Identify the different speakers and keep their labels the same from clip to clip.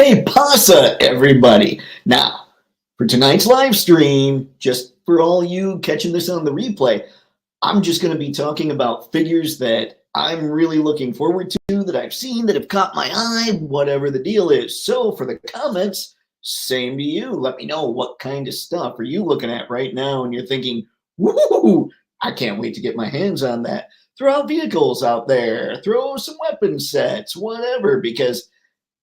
Speaker 1: Hey, pasa, everybody. Now, for tonight's live stream, just for all you catching this on the replay, I'm just going to be talking about figures that I'm really looking forward to, that I've seen, that have caught my eye, whatever the deal is. So for the comments, same to you. Let me know what kind of stuff are you looking at right now and you're thinking, woo, I can't wait to get my hands on that. Throw out vehicles out there, throw some weapon sets, whatever, because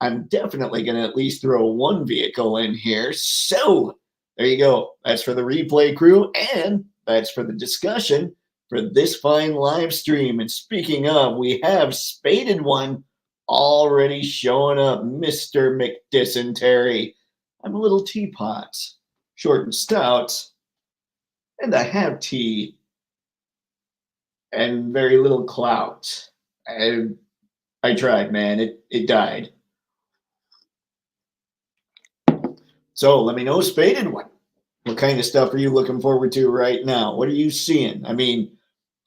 Speaker 1: I'm definitely going to at least throw one vehicle in here. So there you go. That's for the replay crew, and that's for the discussion for this fine live stream. And speaking of, we have Spaded One already showing up, Mr. McDysentery. I'm a little teapot, short and stout, and I have tea and very little clout. I tried, man. It died. So let me know, Spaded One. What kind of stuff are you looking forward to right now? What are you seeing? I mean,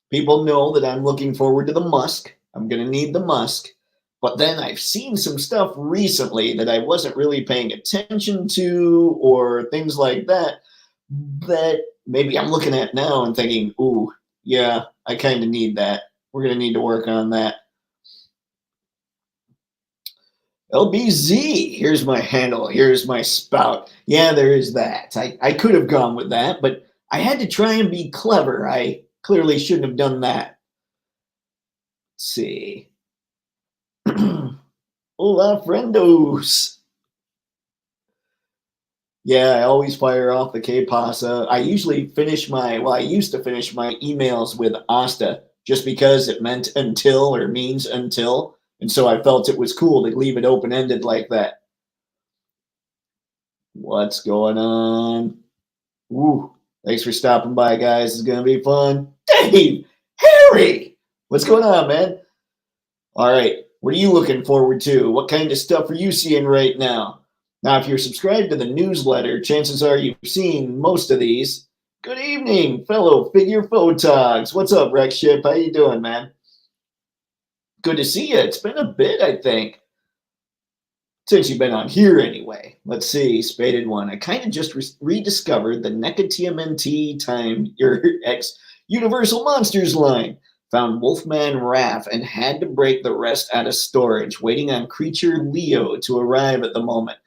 Speaker 1: people know that I'm looking forward to the Musk. I'm going to need the Musk. But then I've seen some stuff recently that I wasn't really paying attention to or things like that, that maybe I'm looking at now and thinking, ooh, yeah, I kind of need that. We're going to need to work on that. LBZ, here's my handle, here's my spout. Yeah, there is that. I could have gone with that, but I had to try and be clever. I clearly shouldn't have done that. Let's see. Hola, friendos. Yeah, I always fire off the K-Pasa. I usually finish I used to finish my emails with Asta just because it meant until or means until. And so I felt it was cool to leave it open-ended like that. What's going on? Ooh, thanks for stopping by, guys. It's going to be fun. Dave! Harry! What's going on, man? All right, what are you looking forward to? What kind of stuff are you seeing right now? Now, if you're subscribed to the newsletter, chances are you've seen most of these. Good evening, fellow figure photogs. What's up, Rex Ship? How you doing, man? Good to see you. It's been a bit, I think, since you've been on here anyway. Let's see, Spaded One. I kind of just rediscovered the NECA TMNT Time Your X Universal Monsters line. Found Wolfman Raph and had to break the rest out of storage, waiting on Creature Leo to arrive at the moment.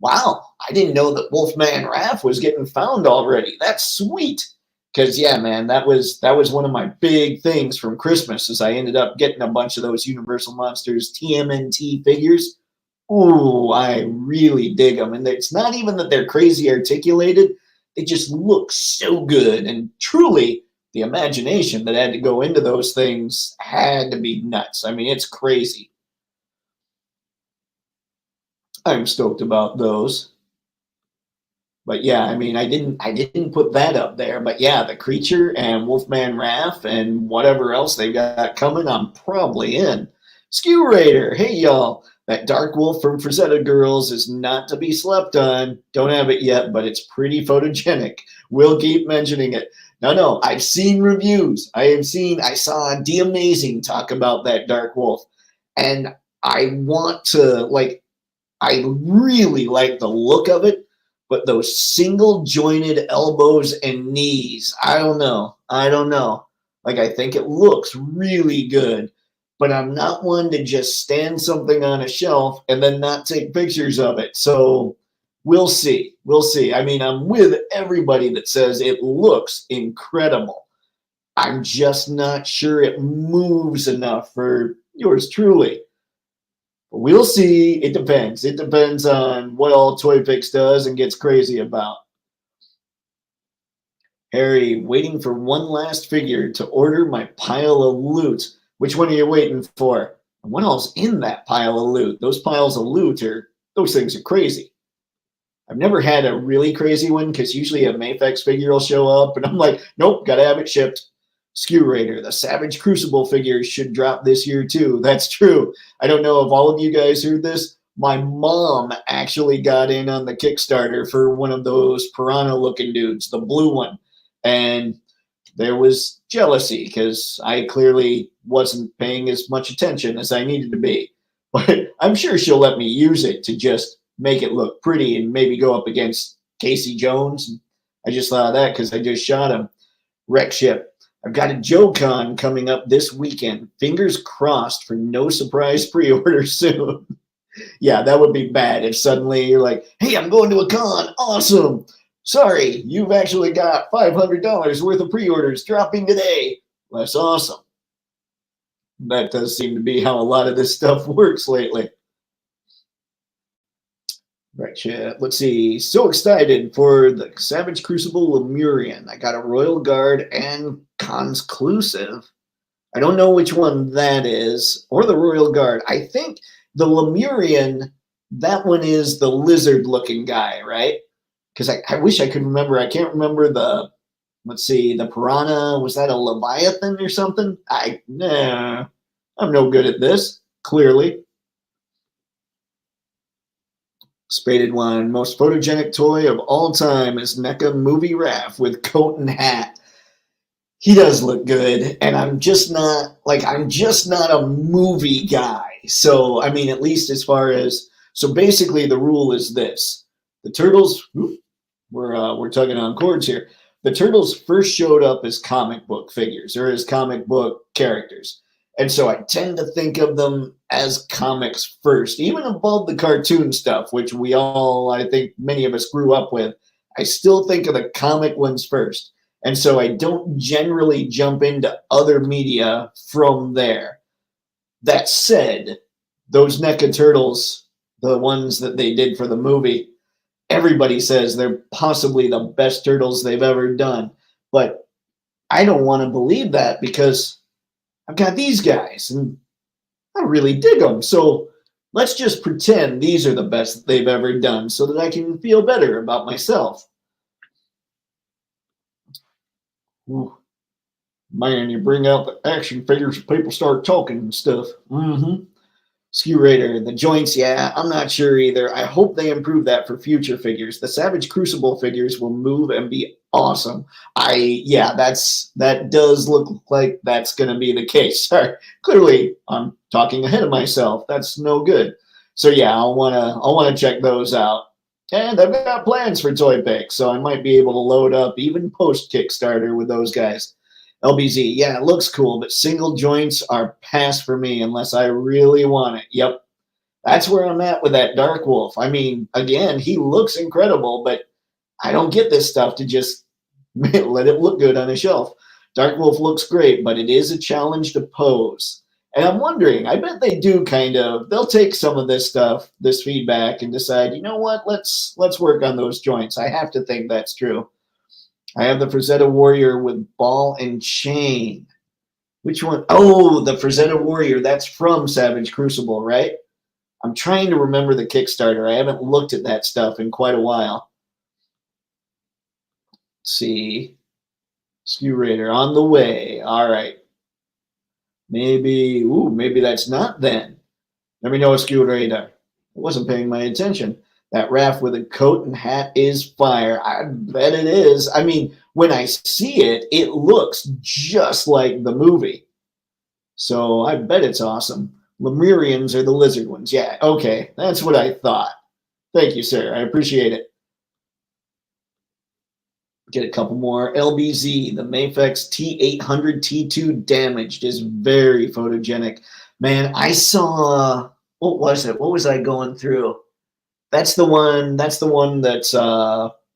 Speaker 1: Wow, I didn't know that Wolfman Raph was getting found already. That's sweet. Because, yeah, man, that was one of my big things from Christmas is I ended up getting a bunch of those Universal Monsters TMNT figures. Ooh, I really dig them. And it's not even that they're crazy articulated. They just look so good. And truly, the imagination that had to go into those things had to be nuts. I mean, it's crazy. I'm stoked about those. But yeah, I mean, I didn't put that up there. But yeah, the Creature and Wolfman Raph and whatever else they've got coming, I'm probably in. Skew Raider, hey y'all. That Dark Wolf from Frazetta Girls is not to be slept on. Don't have it yet, but it's pretty photogenic. We'll keep mentioning it. No, I've seen reviews. I saw D Amazing talk about that Dark Wolf. And I want to, I really like the look of it. But those single jointed elbows and knees, I don't know. Like, I think it looks really good, but I'm not one to just stand something on a shelf and then not take pictures of it. So we'll see. I mean, I'm with everybody that says it looks incredible. I'm just not sure it moves enough for yours truly. We'll see. It depends. It depends on what all Toypixx does and gets crazy about. Harry, waiting for one last figure to order my pile of loot. Which one are you waiting for? And what all's in that pile of loot? Those piles of loot those things are crazy. I've never had a really crazy one because usually a Mafex figure will show up and I'm like, nope, gotta have it shipped. Skew Raider, the Savage Crucible figures should drop this year too. That's true. I don't know if all of you guys heard this. My mom actually got in on the Kickstarter for one of those piranha-looking dudes, the blue one. And there was jealousy because I clearly wasn't paying as much attention as I needed to be. but I'm sure she'll let me use it to just make it look pretty and maybe go up against Casey Jones. I just thought of that because I just shot him. Wreck Ship. I've got a JoeCon coming up this weekend. Fingers crossed for no surprise pre-order soon. Yeah, that would be bad if suddenly you're like, hey, I'm going to a con. Awesome. Sorry, you've actually got $500 worth of pre-orders dropping today. That's awesome. That does seem to be how a lot of this stuff works lately. Right, chat. Let's see. So excited for the Savage Crucible Lemurian. I got a Royal Guard and Conclusive. I don't know which one that is, or the Royal Guard. I think the Lemurian, that one is the lizard-looking guy, right? Because I wish I could remember. I can't remember the, let's see, the Piranha. Was that a Leviathan or something? Nah, I'm no good at this, clearly. Spaded one. Most photogenic toy of all time is NECA Movie Raph with coat and hat. He does look good, and I'm just not a movie guy. So, I mean, at least as far as, so basically the rule is this. The Turtles, we're tugging on cords here. The Turtles first showed up as comic book figures or as comic book characters. And so I tend to think of them as comics first, even above the cartoon stuff, which we all, I think many of us grew up with. I still think of the comic ones first. And so I don't generally jump into other media from there. That said, those NECA Turtles, the ones that they did for the movie, everybody says they're possibly the best Turtles they've ever done. But I don't want to believe that because I've got these guys and I really dig them. So let's just pretend these are the best they've ever done so that I can feel better about myself. Ooh. Man, you bring out the action figures, people start talking and stuff. Skew Raider, the joints, yeah, I'm not sure either. I hope they improve that for future figures. The Savage Crucible figures will move and be awesome. That does look like that's going to be the case. Sorry, clearly I'm talking ahead of myself. That's no good. So yeah, I'll wanna check those out. And I've got plans for Toypixx, so I might be able to load up even post Kickstarter with those guys. LBZ, yeah, it looks cool, but single joints are pass for me unless I really want it. Yep, that's where I'm at with that Dark Wolf. I mean, again, he looks incredible, but I don't get this stuff to just let it look good on a shelf. Dark Wolf looks great, but it is a challenge to pose. And I'm wondering, I bet they do they'll take some of this stuff, this feedback, and decide, you know what, let's work on those joints. I have to think that's true. I have the Frazetta Warrior with ball and chain. Which one? Oh, the Frazetta Warrior. That's from Savage Crucible, right? I'm trying to remember the Kickstarter. I haven't looked at that stuff in quite a while. Let's see. Skew Raider on the way. All right. Maybe that's not then. Let me know, Skew Raider. I wasn't paying my attention. That Raph with a coat and hat is fire. I bet it is. I mean, when I see it, it looks just like the movie. So I bet it's awesome. Lemurians are the lizard ones. Yeah, okay. That's what I thought. Thank you, sir. I appreciate it. Get a couple more. LBZ, the Mafex T800 T2 damaged is very photogenic. Man, I saw, what was it? What was I going through? That's the one that's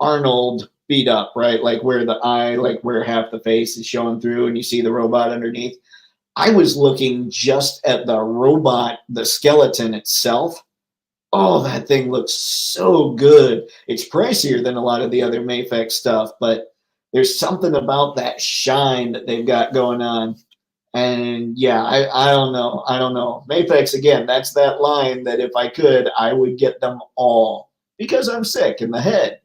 Speaker 1: Arnold beat up, right? Like where the eye, like where half the face is showing through and you see the robot underneath. I was looking just at the robot, the skeleton itself. Oh, that thing looks so good. It's pricier than a lot of the other Mafex stuff, but there's something about that shine that they've got going on. And yeah, I don't know. Mafex, again, that's that line that if I could, I would get them all because I'm sick in the head.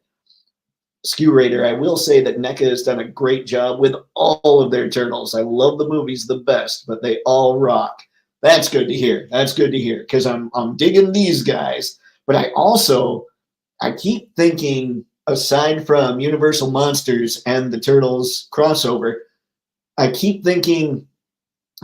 Speaker 1: Skew Raider, I will say that NECA has done a great job with all of their turtles. I love the movies the best, but they all rock. That's good to hear. That's good to hear because I'm digging these guys. But I keep thinking, aside from Universal Monsters and the Turtles crossover, I keep thinking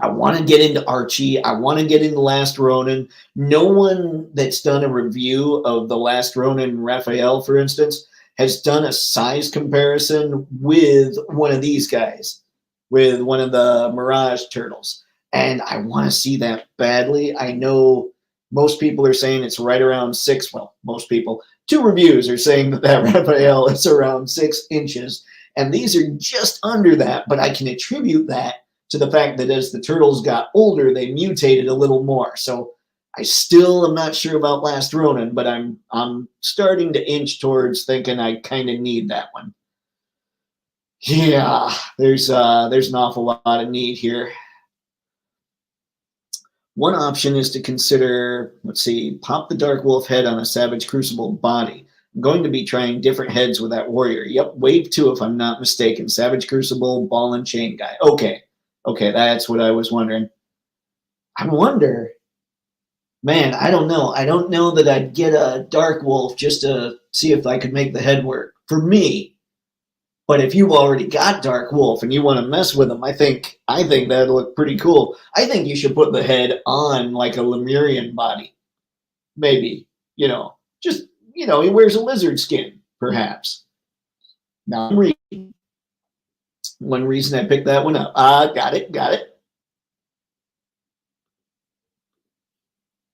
Speaker 1: I want to get into Archie. I want to get into Last Ronin. No one that's done a review of the Last Ronin Raphael, for instance, has done a size comparison with one of these guys, with one of the Mirage turtles. And I want to see that badly. I know most people are saying it's right around 6. Well, most people. 2 reviews are saying that Raphael is around 6 inches. And these are just under that, but I can attribute that to the fact that as the turtles got older, they mutated a little more. So I still am not sure about Last Ronin, but I'm starting to inch towards thinking I kind of need that one. Yeah, there's an awful lot of need here. One option is to consider, let's see, pop the Dark Wolf head on a Savage Crucible body. I'm going to be trying different heads with that warrior. Yep, wave 2 if I'm not mistaken. Savage Crucible, ball and chain guy. Okay, that's what I was wondering. I wonder, man, I don't know. I don't know that I'd get a Dark Wolf just to see if I could make the head work. For me, but if you've already got Dark Wolf and you want to mess with them, I think that'd look pretty cool. I think you should put the head on like a Lemurian body. Maybe, just, he wears a lizard skin, perhaps. Now I'm reading. One reason I picked that one up. Got it.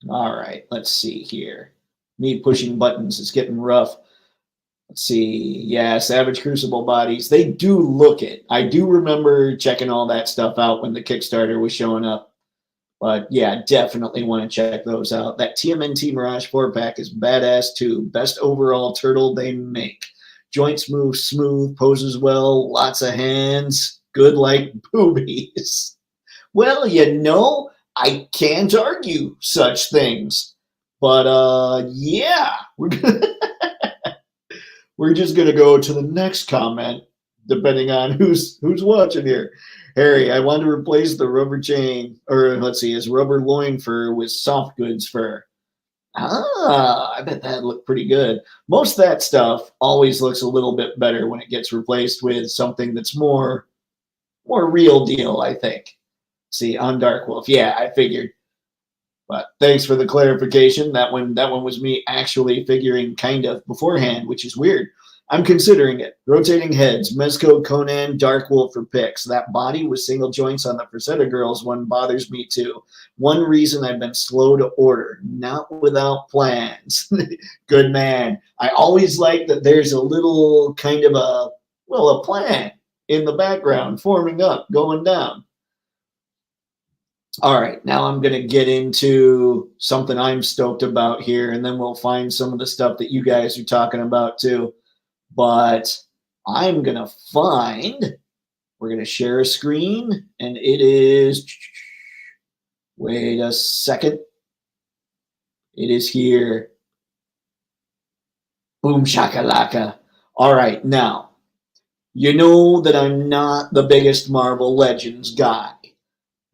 Speaker 1: All right, let's see here. Me pushing buttons is getting rough. Let's see. Yeah, Savage Crucible bodies. They do look it. I do remember checking all that stuff out when the Kickstarter was showing up. But yeah, definitely want to check those out. That TMNT Mirage 4-pack is badass too. Best overall turtle they make. Joints move smooth, poses well, lots of hands, good like boobies. Well, I can't argue such things. But yeah, we're just gonna go to the next comment, depending on who's watching here. Harry, I want to replace the rubber chain, or let's see, his rubber loin fur with soft goods fur. I bet that'd look pretty good. Most of that stuff always looks a little bit better when it gets replaced with something that's more real deal, I think. See, on Dark Wolf. Yeah, I figured. But thanks for the clarification. That one was me actually figuring kind of beforehand, which is weird. I'm considering it. Rotating heads, Mezco, Conan, Dark Wolf for picks. That body with single joints on the Frazetta Girls one bothers me too. One reason I've been slow to order. Not without plans. Good man. I always like that there's a little kind of a plan in the background forming up, going down. All right, now I'm going to get into something I'm stoked about here, and then we'll find some of the stuff that you guys are talking about too. But I'm going to we're going to share a screen, and it is, wait a second. It is here. Boom shakalaka. All right, now, you know that I'm not the biggest Marvel Legends guy.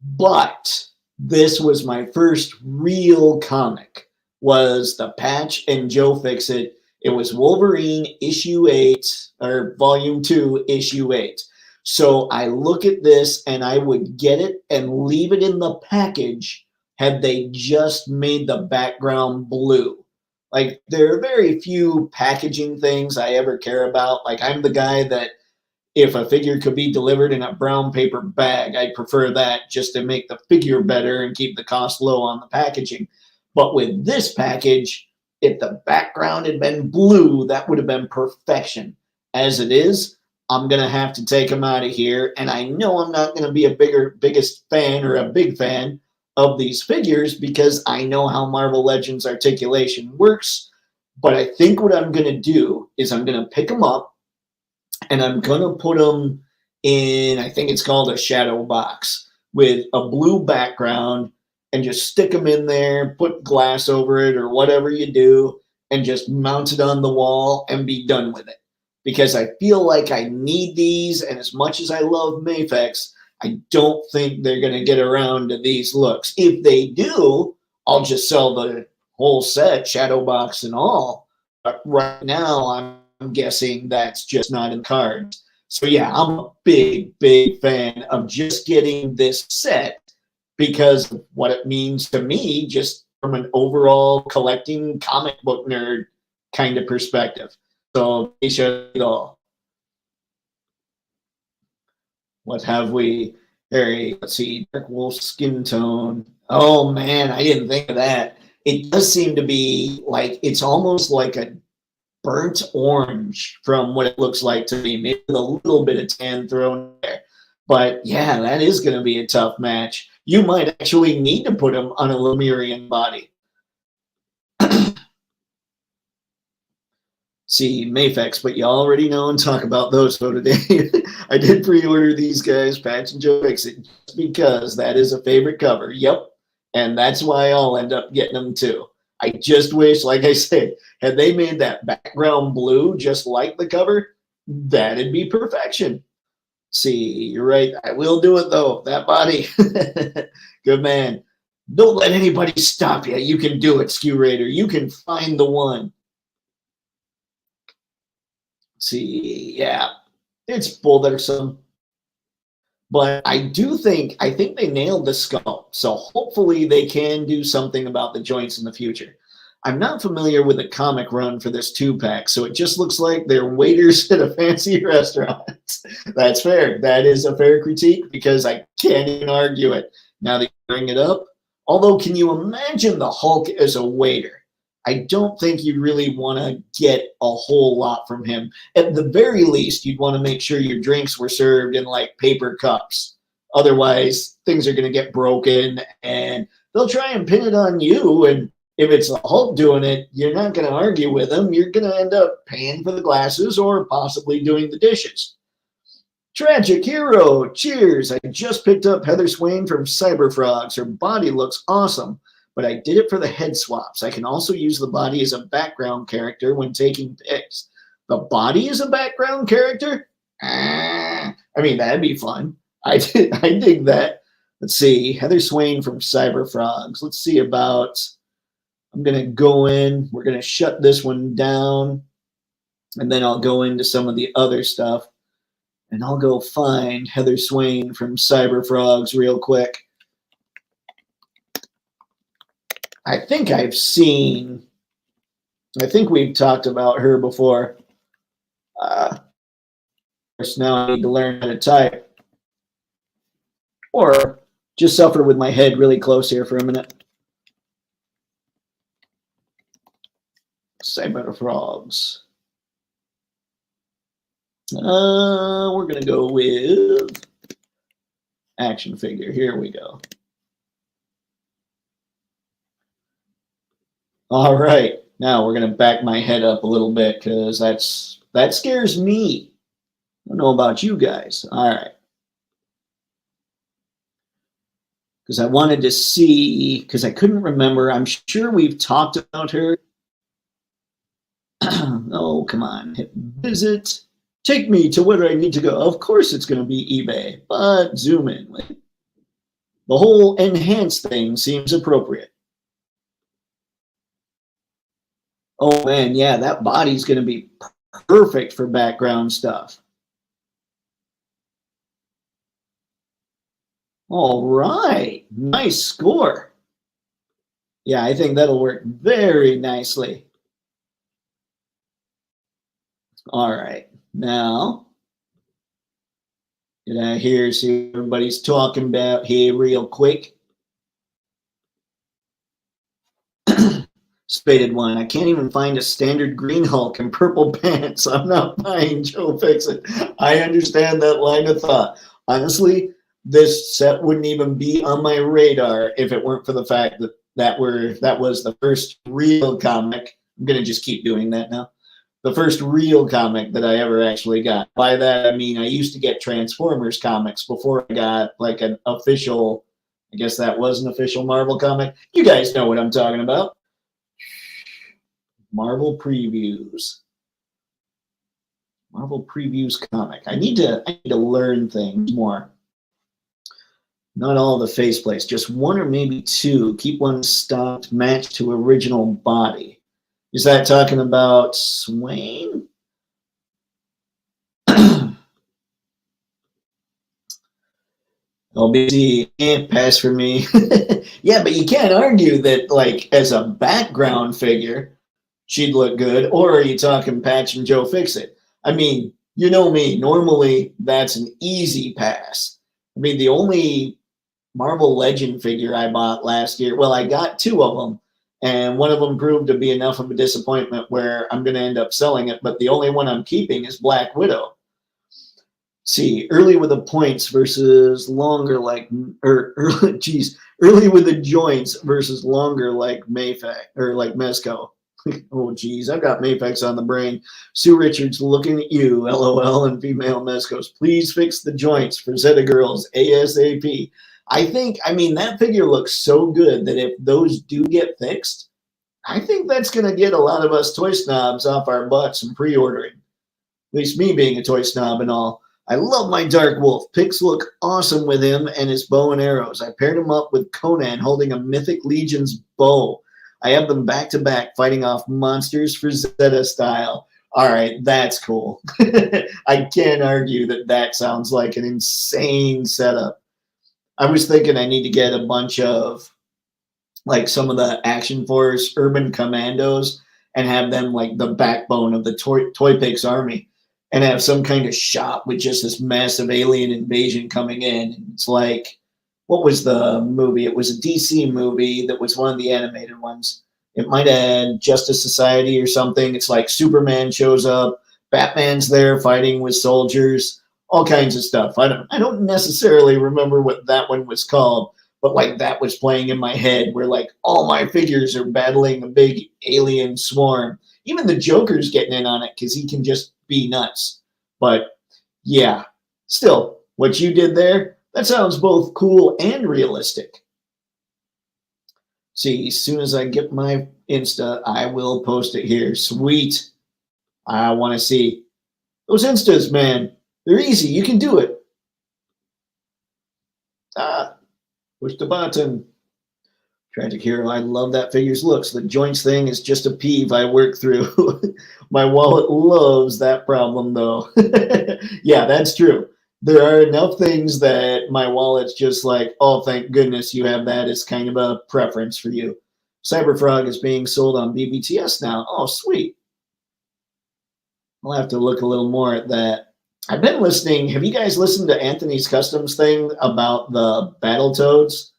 Speaker 1: But this was my first real comic, was the Patch and Joe Fix-It. It was Wolverine issue 8, or volume 2, issue 8. So I look at this and I would get it and leave it in the package had they just made the background blue. Like, there are very few packaging things I ever care about. Like, I'm the guy that if a figure could be delivered in a brown paper bag, I'd prefer that just to make the figure better and keep the cost low on the packaging. But with this package, if the background had been blue, that would have been perfection. As it is, I'm going to have to take them out of here. And I know I'm not going to be a biggest fan or a big fan of these figures because I know how Marvel Legends articulation works. But I think what I'm going to do is I'm going to pick them up, and I'm going to put them in, I think it's called a shadow box, with a blue background, and just stick them in there, put glass over it or whatever you do, and just mount it on the wall and be done with it. Because I feel like I need these, and as much as I love Mafex, I don't think they're going to get around to these looks. If they do, I'll just sell the whole set, shadow box and all. But right now, I'm guessing that's just not in cards. So yeah, I'm a big fan of just getting this set because of what it means to me, just from an overall collecting comic book nerd kind of perspective. So they show it all. What have we? Harry, let's see, Dark Wolf skin tone. Oh man, I didn't think of that. It does seem to be like it's almost like a burnt orange from what it looks like to me, maybe with a little bit of tan thrown there. But yeah, that is going to be a tough match. You might actually need to put him on a Lemurian body. See, Mafex, but you already know and talk about those for today. I did pre-order these guys, Patch and Joe Fixit, just because that is a favorite cover. Yep. And that's why I'll end up getting them too. I just wish, like I said, had they made that background blue just like the cover, that'd be perfection. See, you're right. I will do it though. That body. Good man. Don't let anybody stop you. You can do it, Skew Raider. You can find the one. See, yeah, it's bothersome. But I think they nailed the sculpt. So hopefully they can do something about the joints in the future. I'm not familiar with the comic run for this 2-pack, so it just looks like they're waiters at a fancy restaurant. That's fair. That is a fair critique because I can't even argue it now that you bring it up. Although, can you imagine the Hulk as a waiter? I don't think you really want to get a whole lot from him. At the very least, you'd want to make sure your drinks were served in like paper cups. Otherwise, things are going to get broken and they'll try and pin it on you. And if it's the Hulk doing it, you're not going to argue with him. You're going to end up paying for the glasses or possibly doing the dishes. Tragic Hero, cheers. I just picked up Heather Swain from Cyberfrogs. Her body looks awesome, but I did it for the head swaps. I can also use the body as a background character when taking pics. The body is a background character? I mean, that'd be fun. I dig that. Let's see, Heather Swain from Cyberfrogs. Let's see about, I'm going to go in. We're going to shut this one down, and then I'll go into some of the other stuff. And I'll go find Heather Swain from Cyberfrogs real quick. I think we've talked about her before. Now I need to learn how to type. Or just suffer with my head really close here for a minute. Cyberfrogs. We're going to go with action figure. Here we go. All right. Now we're going to back my head up a little bit because that scares me. I don't know about you guys. All right. Because I wanted to see, because I couldn't remember. I'm sure we've talked about her. Oh, come on. Hit visit. Take me to where I need to go. Of course it's going to be eBay, but zoom in. The whole enhance thing seems appropriate. Oh, man, yeah, that body's going to be perfect for background stuff. All right, nice score. Yeah, I think that'll work very nicely. All right. Now, get out here, see what everybody's talking about here real quick. Spaded one. I can't even find a standard green Hulk in purple pants. I'm not buying Joe Fixit. I understand that line of thought. Honestly, this set wouldn't even be on my radar if it weren't for the fact that that was the first real comic. I'm going to just keep doing that now. The first real comic that I ever actually got. By that, I mean I used to get Transformers comics before I got like an official, I guess that was an official Marvel comic. You guys know what I'm talking about. Marvel Previews. Marvel Previews comic. I need to learn things more. Not all the faceplates, just one or maybe two. Keep one stocked, matched to original body. Is that talking about Swain? LBC, pass for me. Yeah, but you can't argue that, like, as a background figure, she'd look good. Or are you talking Patch and Joe Fix-It? I mean, you know me. Normally, that's an easy pass. I mean, the only Marvel Legend figure I bought last year, well, I got two of them, and one of them proved to be enough of a disappointment where I'm going to end up selling it. But the only one I'm keeping is Black Widow. See, early with the points versus longer like, or early, geez, early with the joints versus longer like Mayfac or like Mesco. Oh, geez, I've got Mayfax on the brain. Sue Richards looking at you, LOL, and female Mescos. Please fix the joints for Zeta Girls ASAP. I mean, that figure looks so good that if those do get fixed, I think that's going to get a lot of us toy snobs off our butts and pre-ordering. At least me being a toy snob and all. I love my Dark Wolf. Pics look awesome with him and his bow and arrows. I paired him up with Conan holding a Mythic Legion's bow. I have them back to back fighting off monsters for Zeta style. All right, that's cool. I can't argue that that sounds like an insane setup. I was thinking I need to get a bunch of like some of the Action Force urban commandos and have them like the backbone of the Toypixx army and have some kind of shop with just this massive alien invasion coming in. It's like, what was the movie? It was a DC movie that was one of the animated ones. It might have Justice Society or something. It's like Superman shows up, Batman's there fighting with soldiers, all kinds of stuff. I don't necessarily remember what that one was called, but like that was playing in my head where like all my figures are battling a big alien swarm. Even the Joker's getting in on it because he can just be nuts. But yeah, still, what you did there, that sounds both cool and realistic. See, as soon as I get my Insta, I will post it here. Sweet. I want to see those Instas, man. They're easy. You can do it. Push the button. Tragic Hero. I love that figure's looks. The joints thing is just a peeve I work through. My wallet loves that problem, though. Yeah, that's true. There are enough things that my wallet's just like, oh, thank goodness you have that as kind of a preference for you. Cyberfrog is being sold on BBTS now. Oh, sweet. I'll have to look a little more at that. I've been listening. Have you guys listened to Anthony's Customs thing about the Battletoads,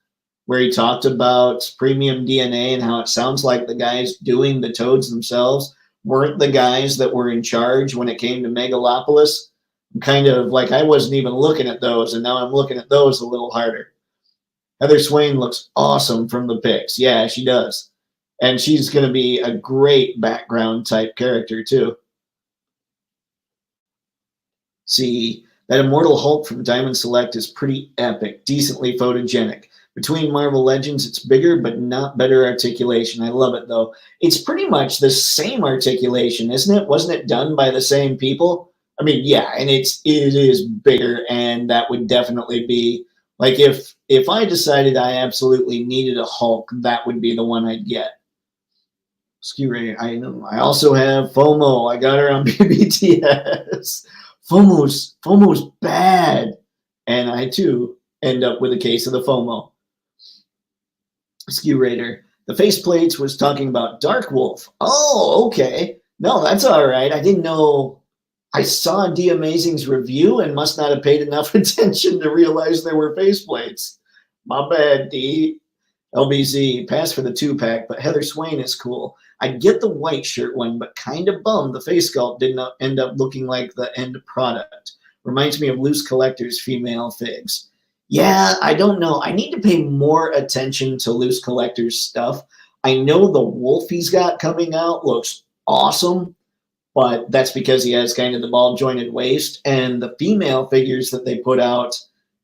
Speaker 1: where he talked about premium DNA and how it sounds like the guys doing the toads themselves weren't the guys that were in charge when it came to Megalopolis? I'm kind of like, I wasn't even looking at those, and now I'm looking at those a little harder. Heather Swain looks awesome from the pics. Yeah, she does. And she's going to be a great background type character, too. See, that Immortal Hulk from Diamond Select is pretty epic, decently photogenic. Between Marvel Legends, it's bigger but not better articulation. I love it, though. It's pretty much the same articulation, isn't it? Wasn't it done by the same people? I mean, yeah, and it is bigger, and that would definitely be like if I decided I absolutely needed a Hulk, that would be the one I'd get. Ski Ray, I know. I also have FOMO. I got her on BBTS. FOMO's bad, and I too end up with a case of the FOMO. Skew Raider. The faceplates was talking about Dark Wolf. Oh, okay. No, that's all right. I didn't know. I saw D Amazing's review and must not have paid enough attention to realize there were faceplates. My bad, D. LBZ, pass for the 2-pack, but Heather Swain is cool. I'd get the white shirt one, but kind of bummed the face sculpt did not end up looking like the end product. Reminds me of loose collectors' female figs. Yeah, I don't know. I need to pay more attention to loose collectors stuff. I know the wolf he's got coming out looks awesome, but that's because he has kind of the ball jointed waist, and the female figures that they put out,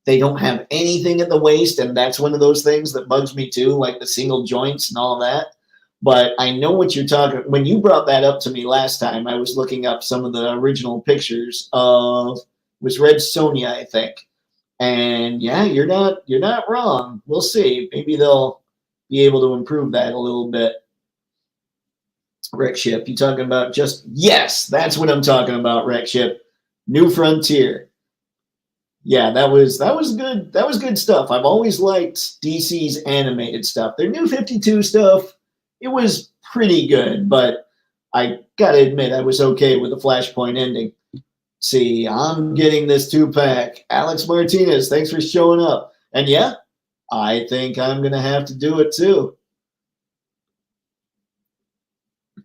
Speaker 1: they don't have anything at the waist, and that's one of those things that bugs me too, like the single joints and all that. But I know what you're talking. When you brought that up to me last time, I was looking up some of the original pictures of, it was Red Sonja, I think. And yeah, you're not wrong. We'll see. Maybe they'll be able to improve that a little bit. Wreck Ship, you talking about just, yes, that's what I'm talking about, Wreck Ship. New Frontier. Yeah, that was good. That was good stuff. I've always liked DC's animated stuff. Their New 52 stuff, it was pretty good, but I gotta admit I was okay with the Flashpoint ending. See, I'm getting this 2-pack. Alex Martinez, thanks for showing up. And yeah, I think I'm gonna have to do it too.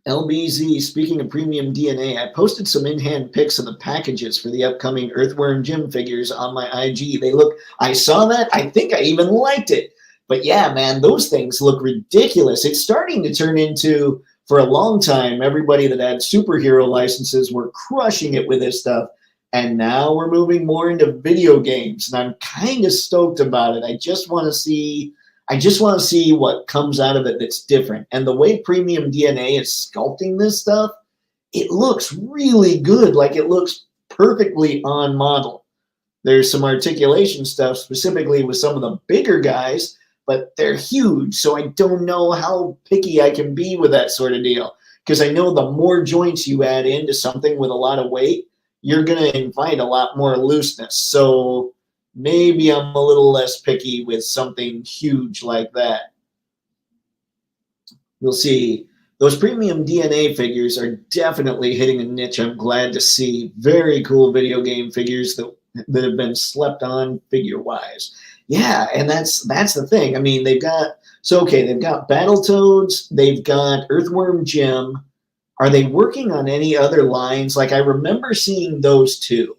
Speaker 1: LBZ, speaking of premium DNA, I posted some in-hand pics of the packages for the upcoming Earthworm Jim figures on my IG. They look, I saw that, I think I even liked it. But yeah, man, those things look ridiculous. It's starting to turn into, for a long time, everybody that had superhero licenses were crushing it with this stuff. And now we're moving more into video games, and I'm kind of stoked about it. I just want to see what comes out of it that's different. And the way Premium DNA is sculpting this stuff, it looks really good. Like it looks perfectly on model. There's some articulation stuff specifically with some of the bigger guys, but they're huge. So I don't know how picky I can be with that sort of deal. Because I know the more joints you add into something with a lot of weight, you're going to invite a lot more looseness. So maybe I'm a little less picky with something huge like that. We'll see. Those premium DNA figures are definitely hitting a niche I'm glad to see. Very cool video game figures that have been slept on figure-wise. Yeah, and that's the thing. I mean, they've got Battletoads, they've got Earthworm Jim. Are they working on any other lines? Like I remember seeing those two.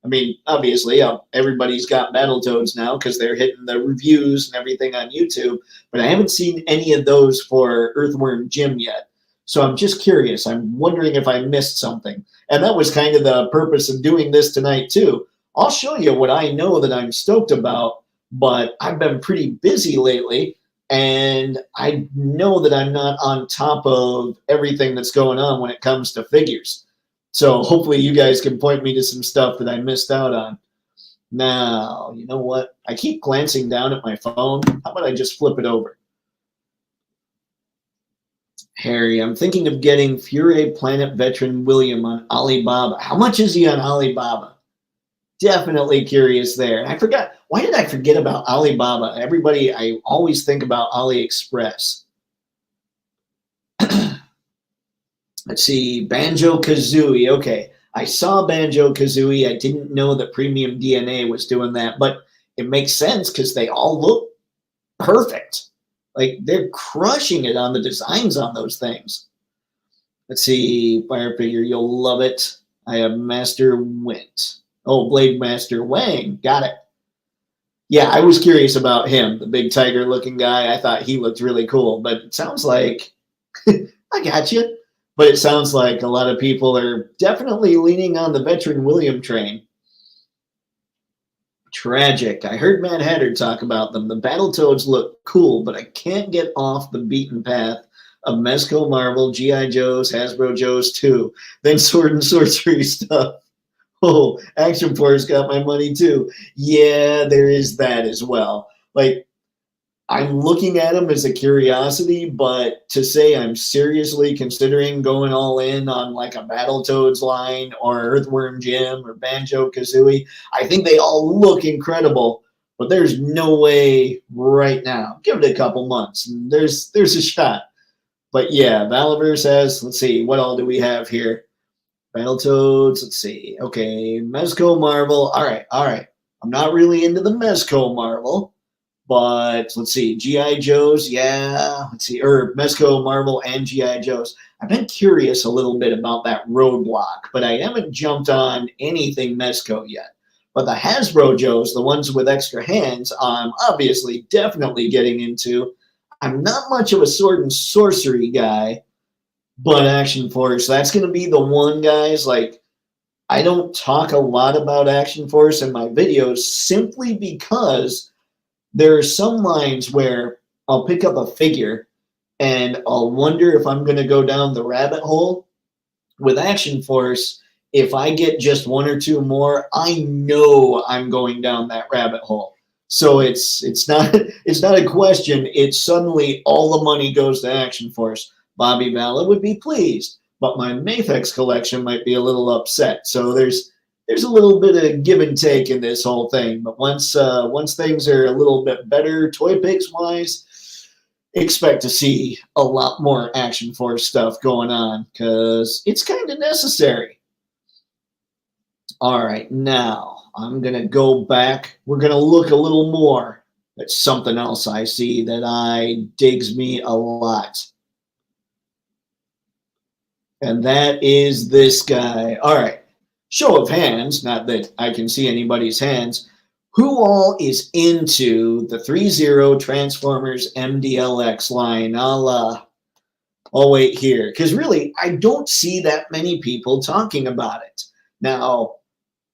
Speaker 1: I mean, obviously, everybody's got Battletoads now because they're hitting the reviews and everything on YouTube, but I haven't seen any of those for Earthworm Jim yet. So I'm just curious. I'm wondering if I missed something. And that was kind of the purpose of doing this tonight, too. I'll show you what I know that I'm stoked about, but I've been pretty busy lately, and I know that I'm not on top of everything that's going on when it comes to figures. So hopefully you guys can point me to some stuff that I missed out on. Now, you know what? I keep glancing down at my phone. How about I just flip it over? Harry, I'm thinking of getting Fury Planet veteran William on Alibaba. How much is he on Alibaba? Definitely curious there. I forgot. Why did I forget about Alibaba? Everybody, I always think about AliExpress. Let's see, Banjo-Kazooie. Okay, I saw Banjo-Kazooie. I didn't know that Premium DNA was doing that, but it makes sense because they all look perfect. Like, they're crushing it on the designs on those things. Let's see, Fire Figure, you'll love it. I have Master Wint. Oh, Blade Master Wang. Got it. Yeah, I was curious about him, the big tiger-looking guy. I thought he looked really cool, but it sounds like... I got you. But it sounds like a lot of people are definitely leaning on the veteran William train. Tragic. I heard Mad Hatter talk about them. The Battletoads look cool, but I can't get off the beaten path of Mezco Marvel, G.I. Joe's, Hasbro Joe's too. Then Sword and Sorcery stuff. Oh, Action Force got my money too. Yeah, there is that as well. Like, I'm looking at them as a curiosity, but to say I'm seriously considering going all in on like a Battletoads line or Earthworm Jim or Banjo-Kazooie, I think they all look incredible, but there's no way right now. Give it a couple months, and there's a shot. But yeah, Valaverse has, let's see, what all do we have here? Battletoads, let's see. Okay, Mezco Marvel. All right. I'm not really into the Mezco Marvel. But let's see, G.I. Joe's, yeah. Let's see, or Mezco, Marvel, and G.I. Joe's. I've been curious a little bit about that roadblock, but I haven't jumped on anything Mezco yet. But the Hasbro Joe's, the ones with extra hands, I'm obviously definitely getting into. I'm not much of a sword and sorcery guy, but Action Force, that's going to be the one, guys. Like, I don't talk a lot about Action Force in my videos simply because there are some lines where I'll pick up a figure and I'll wonder if I'm going to go down the rabbit hole. With Action Force, if I get just one or two more, I know I'm going down that rabbit hole. So it's not a question. It's suddenly all the money goes to Action Force. Bobby Valla would be pleased, but my Mafex collection might be a little upset. So there's there's a little bit of give and take in this whole thing. But once things are a little bit better, Toypixx wise, expect to see a lot more Action Force stuff going on because it's kind of necessary. All right, now I'm going to go back. We're going to look a little more at something else I see that digs me a lot. And that is this guy. All right, show of hands, not that I can see anybody's hands. Who all is into the 3.0 Transformers MDLX line? I'll wait here because really I don't see that many people talking about it. Now,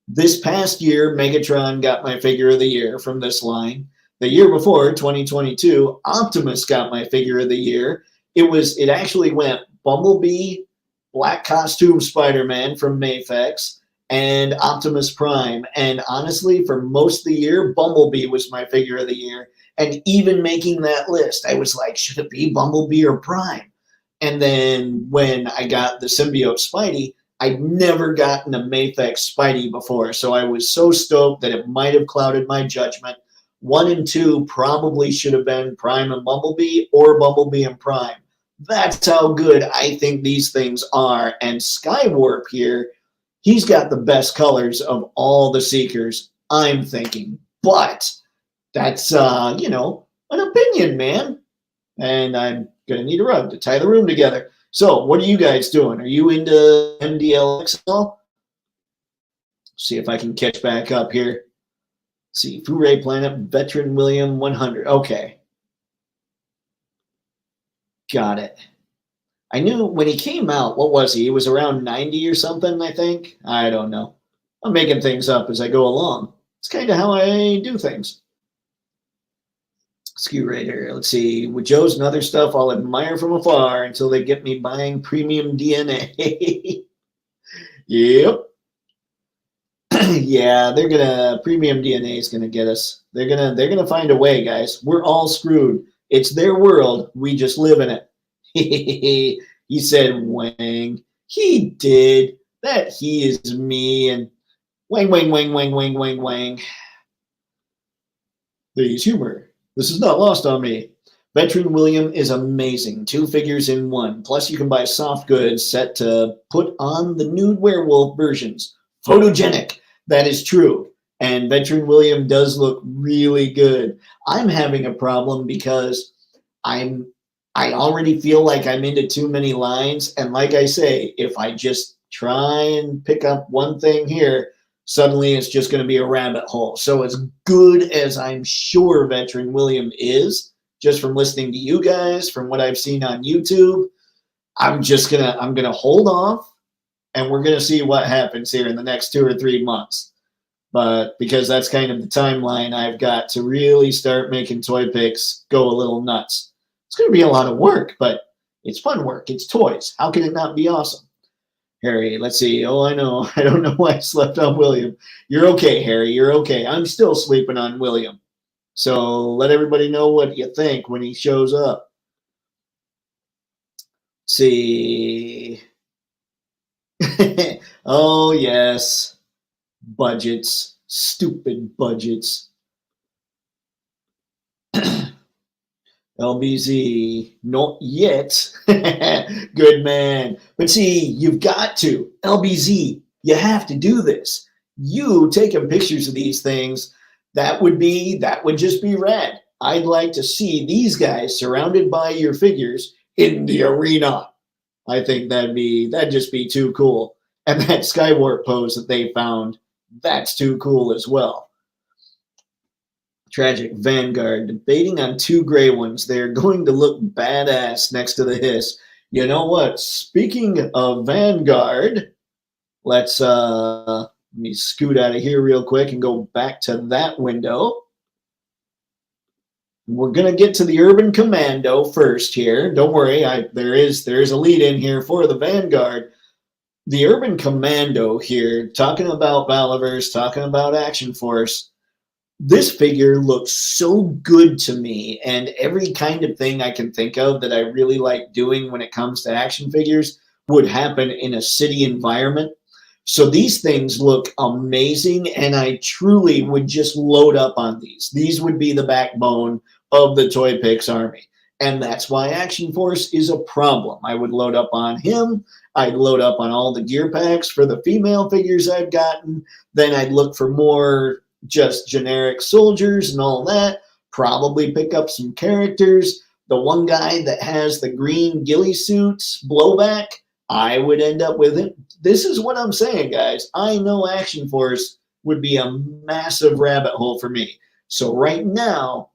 Speaker 1: this past year, Megatron got my figure of the year from this line. The year before, 2022, Optimus got my figure of the year. It actually went Bumblebee, Black Costume Spider-Man from Mafex, and Optimus Prime. And honestly, for most of the year, Bumblebee was my figure of the year. And even making that list, I was like, should it be Bumblebee or Prime? And then when I got the Symbiote Spidey, I'd never gotten a Mafex Spidey before. So I was so stoked that it might have clouded my judgment. 1 and 2 probably should have been Prime and Bumblebee or Bumblebee and Prime. That's how good I think these things are. And Skywarp here, he's got the best colors of all the Seekers, I'm thinking. But that's, an opinion, man. And I'm going to need a rug to tie the room together. So what are you guys doing? Are you into MDLX at all? See if I can catch back up here. See, Foo-Ray Planet, Veteran William 100. Okay. Got it. I knew when he came out, what was he? He was around 90 or something, I think. I don't know. I'm making things up as I go along. It's kind of how I do things. Skew Raider. Let's see. With Joe's and other stuff, I'll admire from afar until they get me buying premium DNA. Yep. Yeah, premium DNA is gonna get us. They're gonna find a way, guys. We're all screwed. It's their world. We just live in it. He said Wang. He did. That he is me and Wang, Wang, Wang, Wang, Wang, Wang, Wang. There's humor. This is not lost on me. Veteran William is amazing. 2 figures in 1. Plus you can buy soft goods set to put on the nude werewolf versions. Photogenic. That is true. And Veteran William does look really good. I'm having a problem because I already feel like I'm into too many lines. And like I say, if I just try and pick up one thing here, suddenly it's just going to be a rabbit hole. So as good as I'm sure Veteran William is, just from listening to you guys, from what I've seen on YouTube, I'm going to hold off and we're going to see what happens here in the next 2 or 3 months. But because that's kind of the timeline I've got to really start making Toypixx go a little nuts. It's going to be a lot of work, but it's fun work. It's toys. How can it not be awesome? Harry, let's see. Oh, I know. I don't know why I slept on William. You're okay, Harry. You're okay. I'm still sleeping on William. So let everybody know what you think when he shows up. Let's see. Oh, yes. Budgets. Stupid budgets. LBZ, not yet. Good man. But see, you've got to. LBZ, you have to do this. You taking pictures of these things, that would just be rad. I'd like to see these guys surrounded by your figures in the arena. I think that'd just be too cool. And that Skywarp pose that they found, that's too cool as well. Tragic Vanguard, debating on 2 gray ones. They're going to look badass next to the Hiss. You know what? Speaking of Vanguard, let me scoot out of here real quick and go back to that window. We're going to get to the Urban Commando first here. Don't worry, there is a lead in here for the Vanguard. The Urban Commando here, talking about Valaverse, talking about Action Force. This figure looks so good to me, and every kind of thing I can think of that I really like doing when it comes to action figures would happen in a city environment. So these things look amazing, and I truly would just load up on these. These would be the backbone of the Toypixx army. And that's why Action Force is a problem. I would load up on him. I'd load up on all the gear packs for the female figures I've gotten. Then I'd look for more just generic soldiers and all that. Probably pick up some characters. The one guy that has the green ghillie suits blowback, I would end up with it. This is what I'm saying, guys. I know Action Force would be a massive rabbit hole for me. So right now,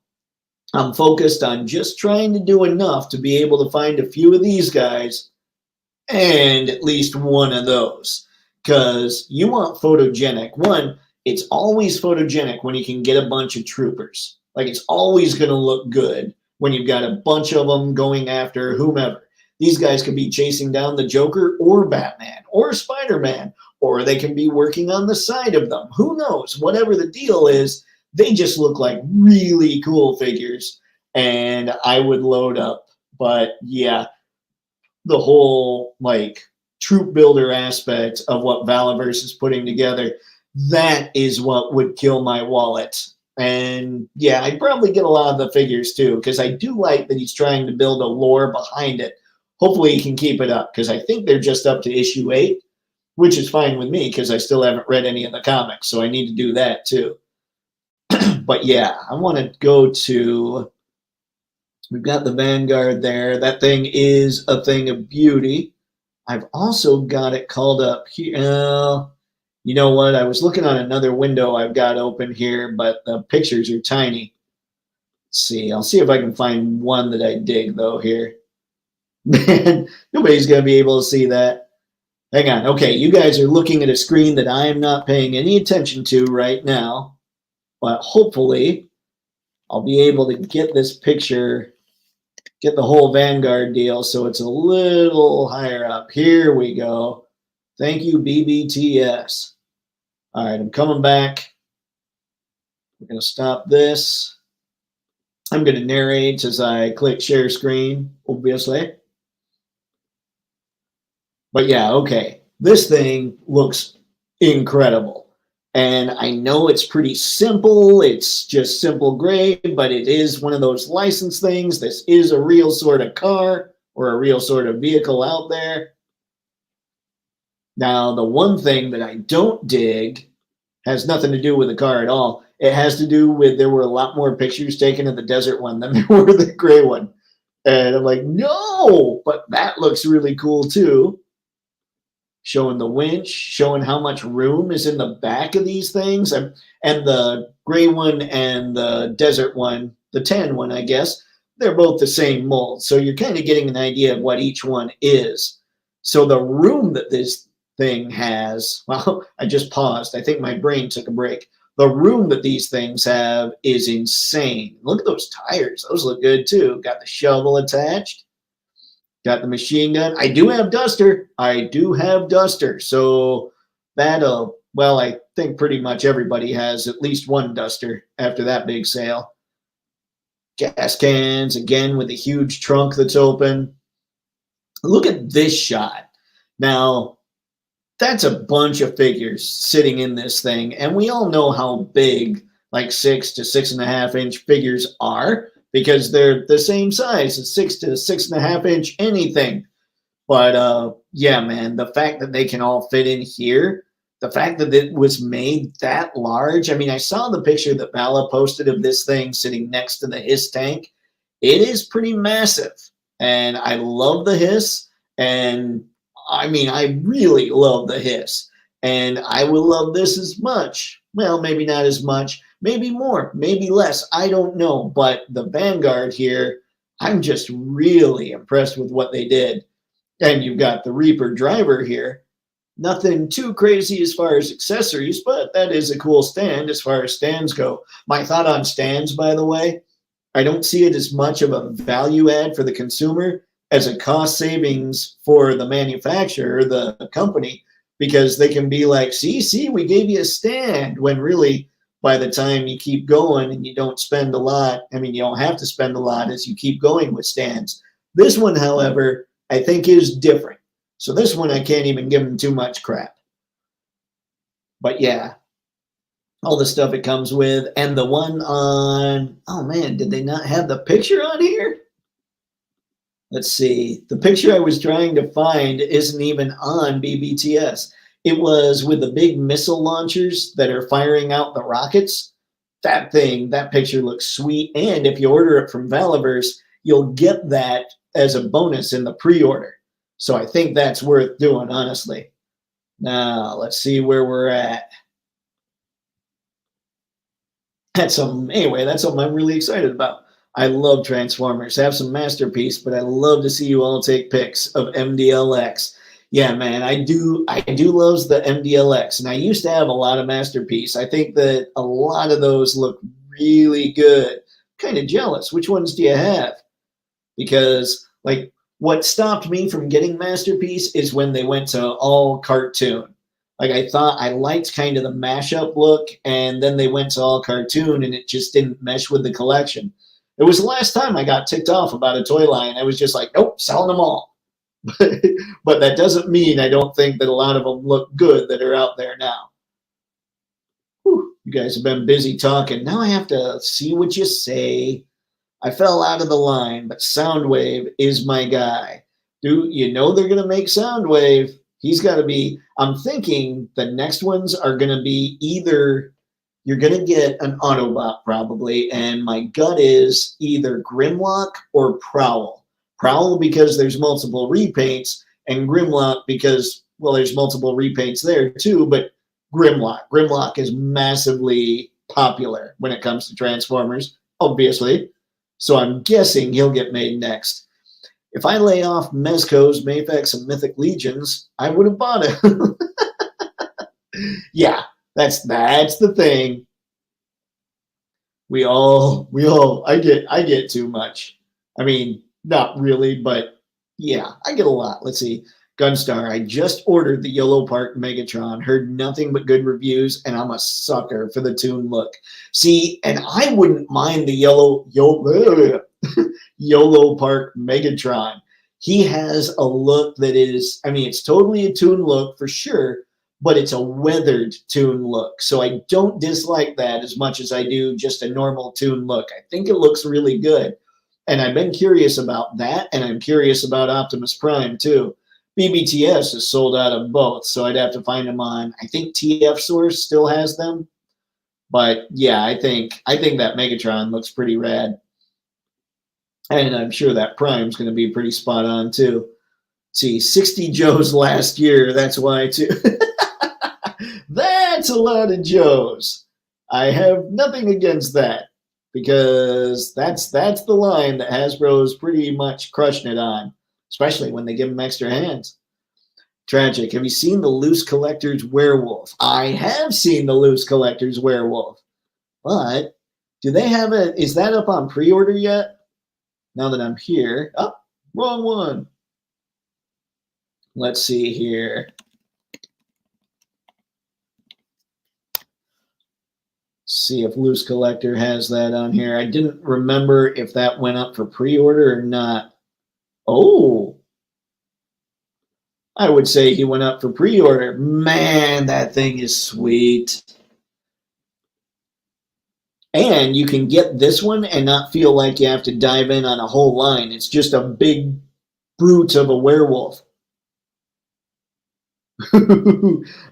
Speaker 1: I'm focused on just trying to do enough to be able to find a few of these guys and at least one of those. Because you want photogenic. One, it's always photogenic when you can get a bunch of troopers. Like, it's always going to look good when you've got a bunch of them going after whomever. These guys could be chasing down the Joker or Batman or Spider-Man, or they can be working on the side of them. Who knows? Whatever the deal is, they just look like really cool figures, and I would load up. But yeah, the whole like troop builder aspect of what Valaverse is putting together, that is what would kill my wallet. And yeah, I'd probably get a lot of the figures too, because I do like that he's trying to build a lore behind it. Hopefully he can keep it up, because I think they're just up to issue 8, which is fine with me because I still haven't read any of the comics, so I need to do that too. But yeah, I want to go to, we've got the Vanguard there. That thing is a thing of beauty. I've also got it called up here. You know what? I was looking on another window I've got open here, but the pictures are tiny. Let's see. I'll see if I can find one that I dig, though, here. Man, nobody's going to be able to see that. Hang on. Okay, you guys are looking at a screen that I am not paying any attention to right now. But hopefully, I'll be able to get this picture, get the whole Vanguard deal so it's a little higher up. Here we go. Thank you, BBTS. All right, I'm coming back. We're going to stop this. I'm going to narrate as I click share screen, obviously. But yeah, okay. This thing looks incredible. And I know it's pretty simple. It's just simple gray, but it is one of those license things. This is a real sort of car or a real sort of vehicle out there. Now, the one thing that I don't dig has nothing to do with the car at all. It has to do with there were a lot more pictures taken of the desert one than there were the gray one. And I'm like, no, but that looks really cool too. Showing the winch, showing how much room is in the back of these things. And the gray one and the desert one, the tan one, I guess, they're both the same mold. So you're kind of getting an idea of what each one is. So the room that this thing has, well, I just paused. I think my brain took a break. The room that these things have is insane. Look at those tires. Those look good too. Got the shovel attached. Got the machine gun. I do have Duster. So that'll, well, I think pretty much everybody has at least one Duster after that big sale. Gas cans, again, with a huge trunk that's open. Look at this shot. Now, that's a bunch of figures sitting in this thing. And we all know how big like 6 to 6.5 inch figures are, because they're the same size as 6 to 6.5 inch anything. But yeah, man, the fact that they can all fit in here, the fact that it was made that large. I mean, I saw the picture that Vala posted of this thing sitting next to the Hiss tank. It is pretty massive. And I love the Hiss. And I mean, I really love the Hiss. And I will love this as much. Well, maybe not as much. Maybe more, maybe less. I don't know. But the Vanguard here, I'm just really impressed with what they did. And you've got the Reaper driver here. Nothing too crazy as far as accessories, but that is a cool stand as far as stands go. My thought on stands, by the way, I don't see it as much of a value add for the consumer as a cost savings for the manufacturer, the company, because they can be like, see, we gave you a stand, when really by the time you keep going and you don't spend a lot, I mean, you don't have to spend a lot as you keep going with stands. This one, however, I think is different. So this one, I can't even give them too much crap. But yeah, all the stuff it comes with. And the one on, oh man, did they not have the picture on here? Let's see. The picture I was trying to find isn't even on BBTS. It was with the big missile launchers that are firing out the rockets. That thing, that picture looks sweet. And if you order it from Valaverse, you'll get that as a bonus in the pre-order. So I think that's worth doing, honestly. Now, let's see where we're at. That's something, anyway, that's something I'm really excited about. I love Transformers. Have some masterpiece, but I love to see you all take pics of MDLX. Yeah, man, I do love the MDLX, and I used to have a lot of masterpiece. I think that a lot of those look really good. Kind of jealous. Which ones do you have? Because like what stopped me from getting masterpiece is when they went to all cartoon. Like I thought I liked kind of the mashup look, and then they went to all cartoon, and it just didn't mesh with the collection. It was the last time I got ticked off about a toy line. I was just like, nope, selling them all. But that doesn't mean I don't think that a lot of them look good that are out there now. Whew, you guys have been busy talking. Now I have to see what you say. I fell out of the line, but Soundwave is my guy. Do you know they're going to make Soundwave? He's got to be. I'm thinking the next ones are going to be either you're going to get an Autobot probably, and my gut is either Grimlock or Prowl. Prowl because there's multiple repaints, and Grimlock because, well, there's multiple repaints there too, but Grimlock is massively popular when it comes to Transformers, obviously. So I'm guessing he'll get made next. If I lay off Mezco's, Mafex, and Mythic Legions, I would have bought it. Yeah, that's the thing. I get too much. I mean, not really, but yeah, I get a lot. Let's see. Gunstar, I just ordered the Yellow Park Megatron, heard nothing but good reviews, and I'm a sucker for the toon look. See, and I wouldn't mind the YOLO Park Megatron. He has a look that is, I mean, it's totally a toon look for sure, but it's a weathered toon look. So I don't dislike that as much as I do just a normal toon look. I think it looks really good. And I've been curious about that, and I'm curious about Optimus Prime too. BBTS is sold out of both, so I'd have to find them on. I think TF Source still has them, but yeah, I think that Megatron looks pretty rad, and I'm sure that Prime's going to be pretty spot on too. See, 60 Joes last year. That's why too. That's a lot of Joes. I have nothing against that because that's the line that Hasbro is pretty much crushing it on, especially when they give them extra hands. Tragic. Have you seen the Loose Collector's Werewolf? I have seen the Loose Collector's Werewolf, but do they have it? Is that up on pre-order yet? Now that I'm here. Oh, wrong one. Let's see here. See if Loose Collector has that on here. I didn't remember if that went up for pre-order or not. Oh, I would say he went up for pre-order. Man, that thing is sweet. And you can get this one and not feel like you have to dive in on a whole line. It's just a big brute of a werewolf.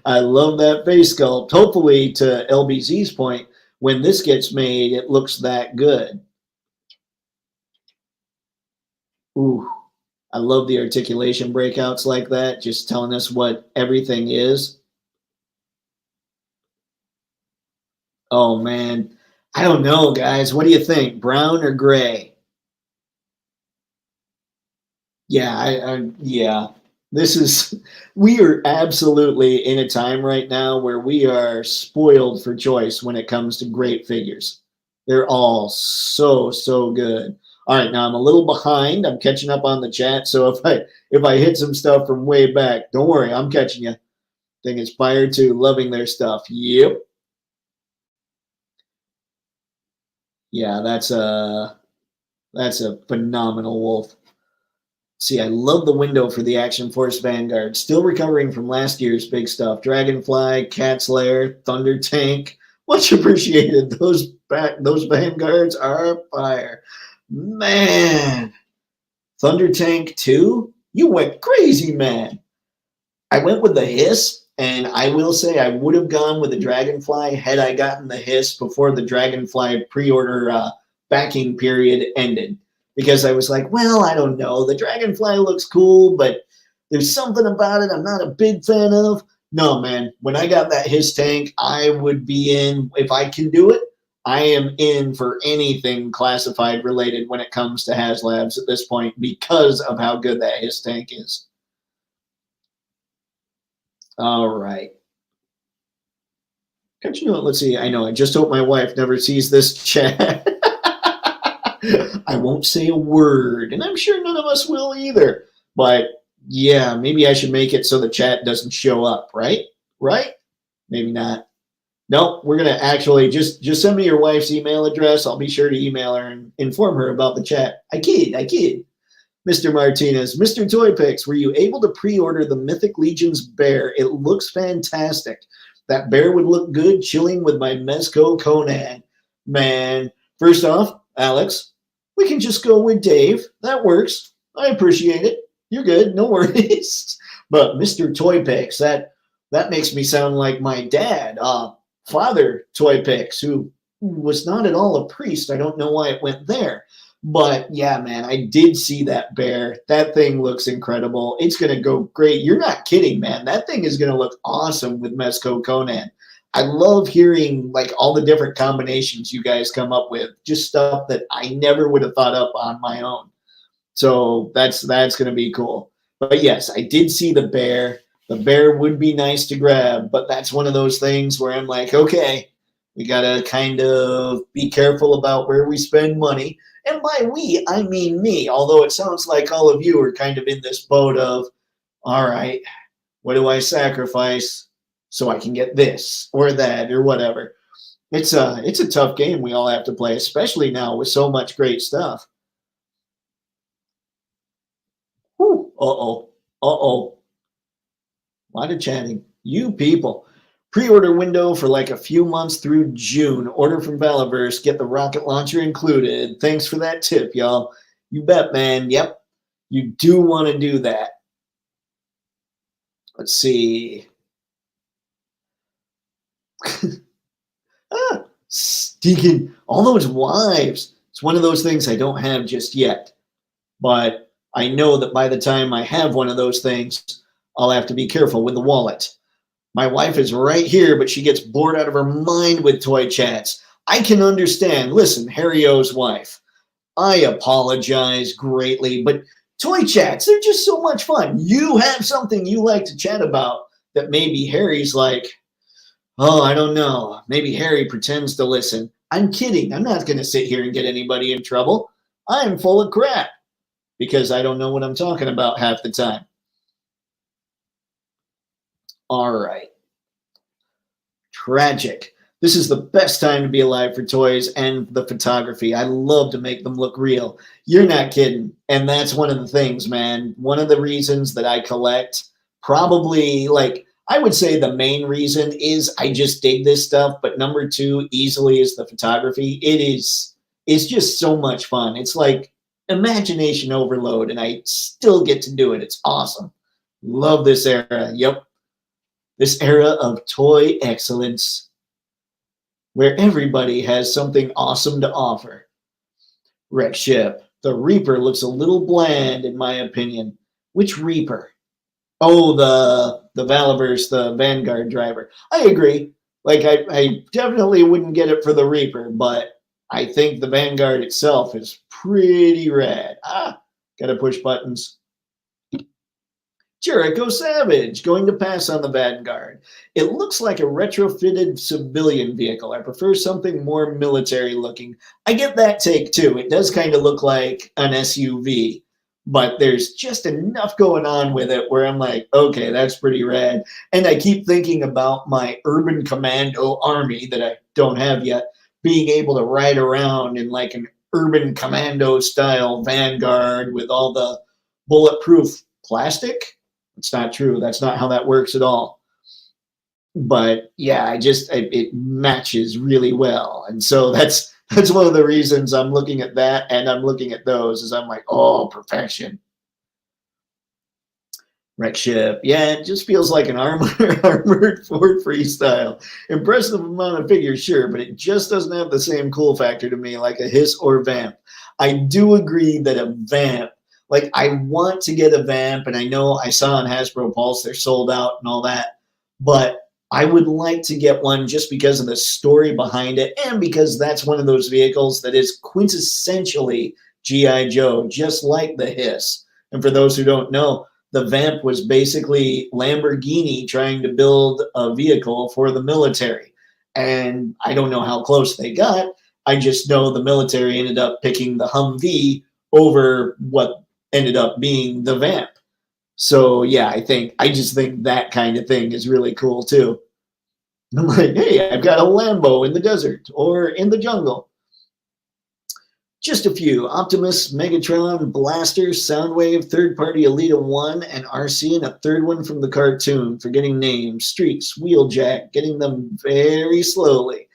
Speaker 1: I love that face sculpt. Hopefully, to LBZ's point, when this gets made, it looks that good. Ooh, I love the articulation breakouts like that, just telling us what everything is. Oh, man. I don't know, guys. What do you think? Brown or gray? Yeah, yeah. We are absolutely in a time right now where we are spoiled for choice when it comes to great figures. They're all so good. All right, now I'm a little behind. I'm catching up on the chat, so if I hit some stuff from way back, don't worry, I'm catching you. Thing Inspired to loving their stuff. Yep. Yeah, that's a phenomenal wolf. See, I love the window for the Action Force Vanguard. Still recovering from last year's big stuff. Dragonfly, Cat's Lair, Thunder Tank. Much appreciated. Those Vanguards are fire. Man. Thunder Tank 2? You went crazy, man. I went with the Hiss, and I will say I would have gone with the Dragonfly had I gotten the Hiss before the Dragonfly pre-order backing period ended. Because I was like, well, I don't know. The Dragonfly looks cool, but there's something about it I'm not a big fan of. No, man. When I got that Hiss tank, I would be in. If I can do it, I am in for anything classified related when it comes to HasLabs at this point because of how good that Hiss tank is. All right. Don't you know? Let's see. I know. I just hope my wife never sees this chat. I won't say a word, and I'm sure none of us will either. But yeah, maybe I should make it so the chat doesn't show up, right? Right? Maybe not. Nope, we're gonna actually just send me your wife's email address. I'll be sure to email her and inform her about the chat. I kid. Mr. Martinez, Mr. Toypixx, were you able to pre-order the Mythic Legion's bear? It looks fantastic. That bear would look good chilling with my Mezco Conan. Man, first off, Alex, we can just go with Dave. That works. I appreciate it. You're good. No worries. But Mr. Toypixx, that makes me sound like my dad, Father Toypixx, who was not at all a priest. I don't know why it went there. But yeah, man, I did see that bear. That thing looks incredible. It's going to go great. You're not kidding, man. That thing is going to look awesome with Mezco Conan. I love hearing like all the different combinations you guys come up with, just stuff that I never would have thought up on my own. So that's going to be cool. But yes, I did see the bear. The bear would be nice to grab, but that's one of those things where I'm like, okay, we got to kind of be careful about where we spend money. And by we, I mean me, although it sounds like all of you are kind of in this boat of, all right, what do I sacrifice so I can get this or that or whatever? It's a tough game we all have to play, especially now with so much great stuff. Whew. Uh-oh. A lot of chatting. You people. Pre-order window for like a few months through June. Order from Valaverse. Get the rocket launcher included. Thanks for that tip, y'all. You bet, man. Yep. You do want to do that. Let's see. Stinking. All those wives. It's one of those things I don't have just yet. But I know that by the time I have one of those things, I'll have to be careful with the wallet. My wife is right here, but she gets bored out of her mind with toy chats. I can understand. Listen, Harry O's wife, I apologize greatly, but toy chats, they're just so much fun. You have something you like to chat about that maybe Harry's like, oh, I don't know. Maybe Harry pretends to listen. I'm kidding. I'm not going to sit here and get anybody in trouble. I'm full of crap because I don't know what I'm talking about half the time. All right. Tragic. This is the best time to be alive for toys and the photography. I love to make them look real. You're not kidding. And that's one of the things, man. One of the reasons that I collect, probably like, I would say the main reason is I just dig this stuff. But number two easily is the photography. It's just so much fun. It's like imagination overload and I still get to do it. It's awesome. Love this era. Yep. This era of toy excellence where everybody has something awesome to offer. Wreck Ship. The Reaper looks a little bland in my opinion. Which Reaper? Oh, the Valaverse, the Vanguard driver. I agree. Like I definitely wouldn't get it for the Reaper, but I think the Vanguard itself is pretty rad. Gotta push buttons. Jericho Savage, going to pass on the Vanguard. It looks like a retrofitted civilian vehicle. I prefer something more military looking. I get that take too. It does kind of look like an SUV, but there's just enough going on with it where I'm like, okay, that's pretty rad. And I keep thinking about my urban commando army that I don't have yet, being able to ride around in like an urban commando style Vanguard with all the bulletproof plastic. It's not true. That's not how that works at all. But yeah, it matches really well. And so that's one of the reasons I'm looking at that, and I'm looking at those, is I'm like, oh, perfection. Wreck ship. Yeah, it just feels like an armored Ford Freestyle. Impressive amount of figures, sure, but it just doesn't have the same cool factor to me like a hiss or vamp. I do agree that a vamp, like I want to get a vamp, and I know I saw on Hasbro Pulse they're sold out and all that, but I would like to get one just because of the story behind it, and because that's one of those vehicles that is quintessentially G.I. Joe, just like the hiss. And for those who don't know, the Vamp was basically Lamborghini trying to build a vehicle for the military. And I don't know how close they got. I just know the military ended up picking the Humvee over what ended up being the Vamp. So yeah, I just think that kind of thing is really cool too. I'm like, hey, I've got a Lambo in the desert or in the jungle. Just a few: Optimus, Megatron, Blaster, Soundwave, third-party Elita 1, and RC, and a third one from the cartoon. Forgetting names: Streaks, Wheeljack, getting them very slowly.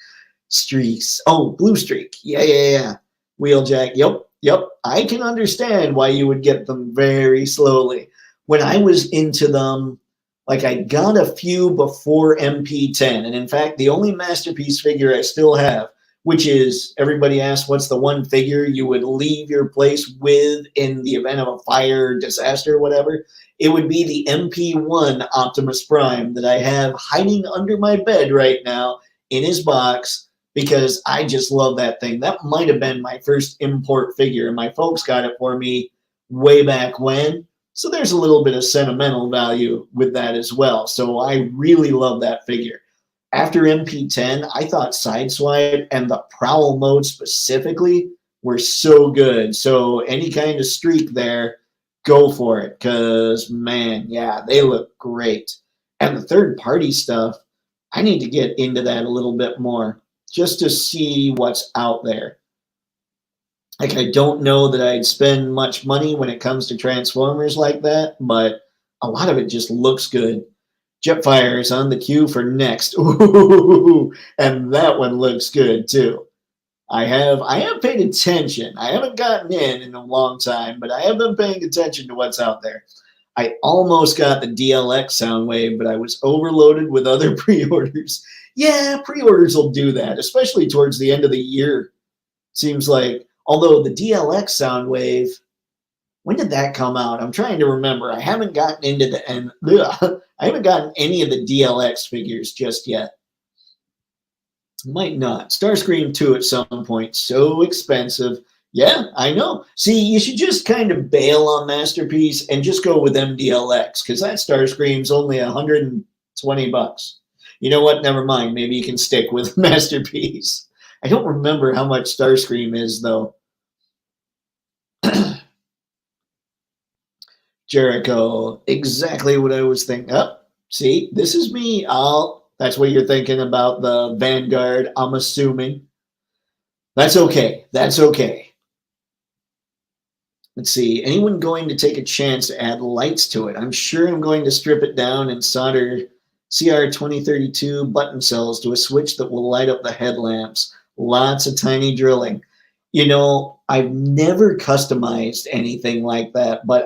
Speaker 1: Streaks. Oh, Blue Streak. Yeah. Wheeljack. Yep. I can understand why you would get them very slowly. When I was into them, like I got a few before MP10. And in fact, the only Masterpiece figure I still have, which is, everybody asks, what's the one figure you would leave your place with in the event of a fire, disaster, whatever? It would be the MP1 Optimus Prime that I have hiding under my bed right now in his box, because I just love that thing. That might have been my first import figure, and my folks got it for me way back when. So there's a little bit of sentimental value with that as well. So I really love that figure. After MP10, I thought Sideswipe and the Prowl mode specifically were so good. So any kind of streak there, go for it, because, man, yeah, they look great. And the third-party stuff, I need to get into that a little bit more just to see what's out there. Like, I don't know that I'd spend much money when it comes to Transformers like that, but a lot of it just looks good. Jetfire is on the queue for next. Ooh, and that one looks good too. I have paid attention. I haven't gotten in a long time, but I have been paying attention to what's out there. I almost got the DLX Soundwave, but I was overloaded with other pre-orders. Yeah, pre-orders will do that, especially towards the end of the year. Seems like, although the DLX Soundwave, when did that come out? I'm trying to remember. I haven't gotten into I haven't gotten any of the DLX figures just yet. Might not. Starscream 2 at some point. So expensive. Yeah, I know. See, you should just kind of bail on Masterpiece and just go with MDLX, because that Starscream's only $120. You know what? Never mind. Maybe you can stick with Masterpiece. I don't remember how much Starscream is, though. Jericho, exactly what I was thinking. Oh, see, this is me. That's what you're thinking about the Vanguard, I'm assuming. That's okay. That's okay. Let's see. Anyone going to take a chance to add lights to it? I'm sure I'm going to strip it down and solder CR2032 button cells to a switch that will light up the headlamps. Lots of tiny drilling. You know, I've never customized anything like that, but